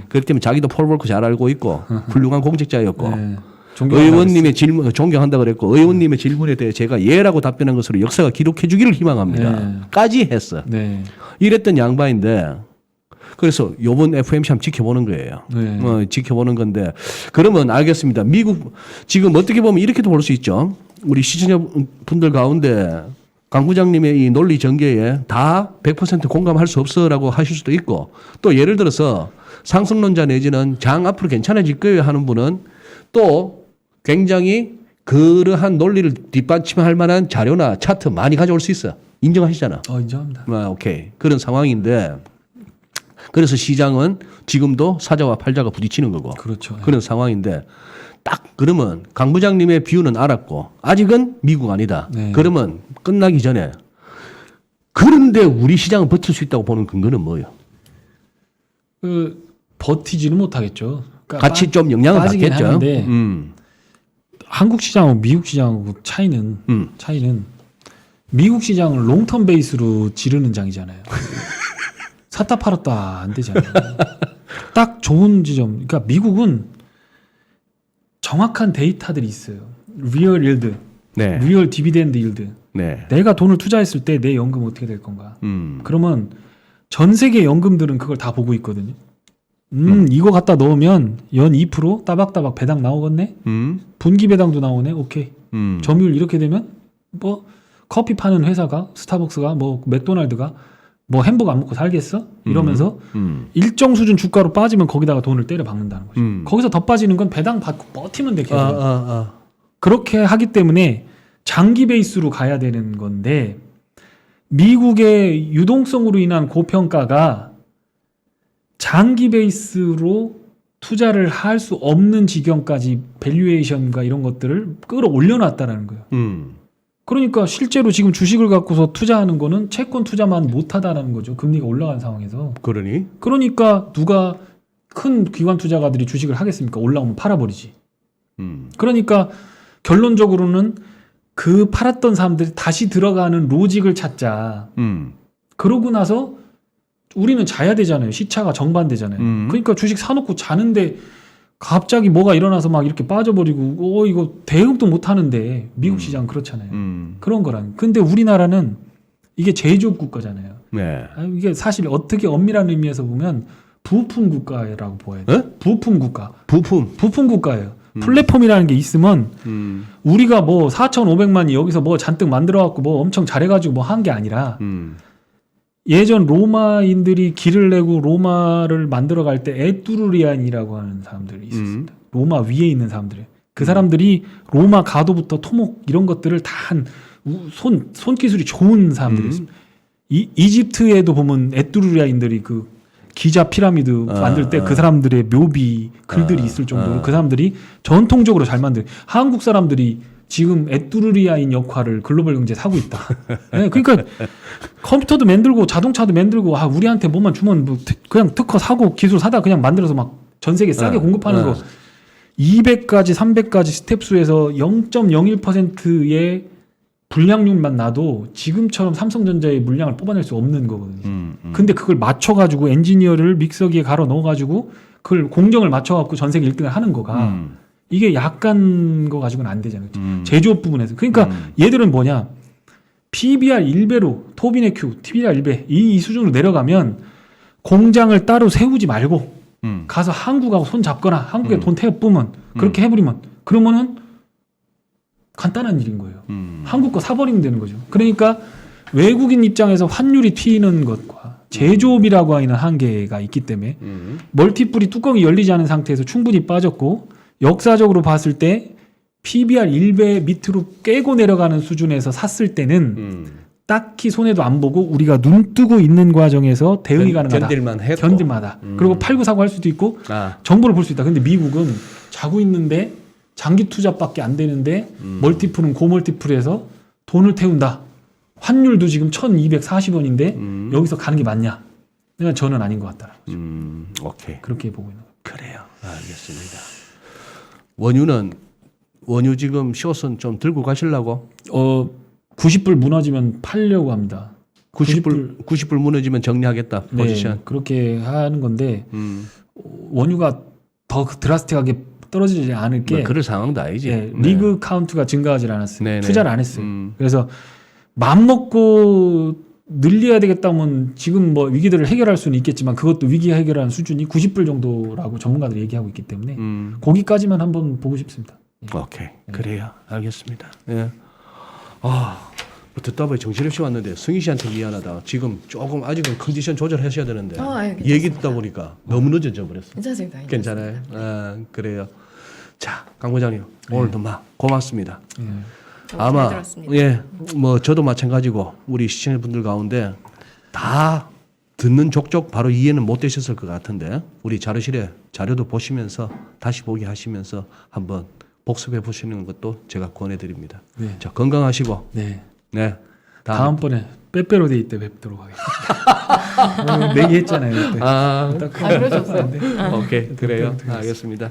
그렇기 때문에 자기도 폴 볼커 잘 알고 있고 훌륭한 공직자였고 네. 의원님의 질문 존경한다 그랬고 의원님의 질문에 대해 제가 예라고 답변한 것으로 역사가 기록해 주기를 희망합니다. 네. 까지 했어. 네. 이랬던 양반인데 그래서 요번 FOMC 한번 지켜보는 거예요. 네. 지켜보는 건데 그러면 알겠습니다. 미국 지금 어떻게 보면 이렇게도 볼 수 있죠. 우리 시청자분들 가운데 강 부장님의 이 논리 전개에 다 100% 공감할 수 없어라고 하실 수도 있고 또 예를 들어서 상승론자 내지는 장 앞으로 괜찮아질 거예요 하는 분은 또 굉장히 그러한 논리를 뒷받침할 만한 자료나 차트 많이 가져올 수 있어. 인정하시잖아. 인정합니다. 오케이. 그런 상황인데 그래서 시장은 지금도 사자와 팔자가 부딪히는 거고 그렇죠. 그런 상황인데 딱 그러면 강 부장님의 뷰는 알았고 아직은 미국 아니다. 네. 그러면 끝나기 전에 그런데 우리 시장은 버틸 수 있다고 보는 근거는 뭐예요? 버티지는 못하겠죠. 그러니까 같이 좀 영향을 빠지긴 받겠죠. 하는데 한국 시장하고 미국 시장하고 차이는 미국 시장은 롱텀 베이스로 지르는 장이잖아요. 샀다 팔았다 안 되잖아요. 딱 좋은 지점. 그러니까 미국은 정확한 데이터들이 있어요. 리얼 일드, 네. 리얼 디비덴드 일드. 네. 내가 돈을 투자했을 때 내 연금 어떻게 될 건가? 그러면 전 세계 연금들은 그걸 다 보고 있거든요. 이거 갖다 넣으면 연 2% 따박따박 배당 나오겠네? 분기 배당도 나오네? 오케이. 점유율 이렇게 되면 뭐 커피 파는 회사가 스타벅스가 뭐 맥도날드가 뭐 햄버거 안 먹고 살겠어? 이러면서 일정 수준 주가로 빠지면 거기다가 돈을 때려 박는다는 거죠. 거기서 더 빠지는 건 배당 받고 버티면 돼. 계속. 그렇게 하기 때문에 장기 베이스로 가야 되는 건데 미국의 유동성으로 인한 고평가가 장기 베이스로 투자를 할 수 없는 지경까지 밸류에이션과 이런 것들을 끌어올려놨다라는 거예요. 그러니까 실제로 지금 주식을 갖고서 투자하는 거는 채권 투자만 못하다라는 거죠. 금리가 올라간 상황에서. 그러니까 누가 큰 기관 투자가들이 주식을 하겠습니까? 올라오면 팔아버리지. 그러니까 결론적으로는 그 팔았던 사람들이 다시 들어가는 로직을 찾자. 그러고 나서 우리는 자야 되잖아요. 시차가 정반대잖아요. 음. 그러니까 주식 사놓고 자는데 갑자기 뭐가 일어나서 막 이렇게 빠져버리고 이거 대응도 못 하는데 미국 시장 그렇잖아요. 그런 거란. 근데 우리나라는 이게 제조업 국가잖아요. 네. 이게 사실 어떻게 엄밀한 의미에서 보면 부품 국가라고 보아야 돼요. 에? 부품 국가. 부품. 부품 국가예요. 플랫폼이라는 게 있으면 우리가 뭐 4,500만이 여기서 뭐 잔뜩 만들어 갖고 뭐 엄청 잘해가지고 뭐 한 게 아니라 예전 로마인들이 길을 내고 로마를 만들어 갈 때 에뚜르리안이라고 하는 사람들이 있었습니다. 로마 위에 있는 사람들이. 그 사람들이 로마 가도부터 토목 이런 것들을 다 한 손기술이 좋은 사람들이었습니다. 이집트에도 보면 에뚜르리아인들이 그 기자 피라미드 만들 때 그 사람들의 묘비 글들이 있을 정도로 그 사람들이 전통적으로 잘 만들. 한국 사람들이 지금 에뚜르리아인 역할을 글로벌 경제에 하고 있다. 네, 그러니까 컴퓨터도 만들고 자동차도 만들고 우리한테 뭐만 주면 뭐 그냥 특허 사고 기술 사다 그냥 만들어서 막 전 세계 싸게 공급하는 거 200가지 300가지 스텝수에서 0.01%의 불량률만 나도 지금처럼 삼성전자의 물량을 뽑아낼 수 없는 거거든요. 근데 그걸 맞춰가지고 엔지니어를 믹서기에 갈아 넣어가지고 그걸 공정을 맞춰갖고 전 세계 1등을 하는 거가 이게 약간 거 가지고는 안 되잖아요. 제조업 부분에서. 그러니까 얘들은 뭐냐. PBR 1배로 토빈의 큐, PBR 1배 이 수준으로 내려가면 공장을 따로 세우지 말고 가서 한국하고 손 잡거나 한국에 돈 태워 뿌면 그렇게 해버리면 그러면은 간단한 일인 거예요. 한국 거 사버리면 되는 거죠. 그러니까 외국인 입장에서 환율이 튀는 것과 제조업이라고 하는 한계가 있기 때문에 멀티플이 뚜껑이 열리지 않은 상태에서 충분히 빠졌고 역사적으로 봤을 때 PBR 1배 밑으로 깨고 내려가는 수준에서 샀을 때는 딱히 손해도 안 보고 우리가 눈 뜨고 있는 과정에서 대응이 가능하다. 견딜만 했고. 견딜만하다. 그리고 팔고 사고 할 수도 있고 정보를 볼 수 있다. 근데 미국은 자고 있는데 장기 투자밖에 안 되는데 멀티플은 고멀티플에서 돈을 태운다. 환율도 지금 1,240원인데 여기서 가는 게 맞냐? 그러니까 저는 아닌 것 같다. 오케이. 그렇게 보고 있는 거예요. 그래요. 알겠습니다. 원유 지금 숏은 좀 들고 가시려고? 90불 무너지면 팔려고 합니다. 90불 무너지면 정리하겠다. 네, 포지션. 그렇게 하는 건데 원유가 더 드라스틱하게 떨어지지 않을 게 그럴 상황도 아니지. 네, 리그 카운트가 증가하지 않았어요. 네네. 투자를 안 했어요. 그래서 맘 먹고 늘려야 되겠다면 지금 뭐 위기들을 해결할 수는 있겠지만 그것도 위기 해결하는 수준이 90불 정도라고 전문가들이 얘기하고 있기 때문에 거기까지만 한번 보고 싶습니다. 오케이. 그래요. 알겠습니다. 예. 뭐 듣다 보니 정신없이 왔는데 승희 씨한테 미안하다. 지금 조금 아직은 컨디션 조절하셔야 되는데 얘기 듣다 보니까 너무 늦어져 버렸어. 괜찮습니다. 괜찮아요. 그래요. 자, 강 부장님 오늘도 막 고맙습니다. 잘 아마 들었습니다. 뭐 저도 마찬가지고 우리 시청자분들 가운데 다 듣는 족족 바로 이해는 못 되셨을 것 같은데 우리 자료실에 자료도 보시면서 다시 보기 하시면서 한번 복습해 보시는 것도 제가 권해드립니다. 네. 자, 건강하시고 네. 네. 다음번에 빼빼로 데이 때 뵙도록 하겠습니다. 내기했잖아요. 그때. 아, 그러셨어요. 오케이. 그래요. 알겠습니다.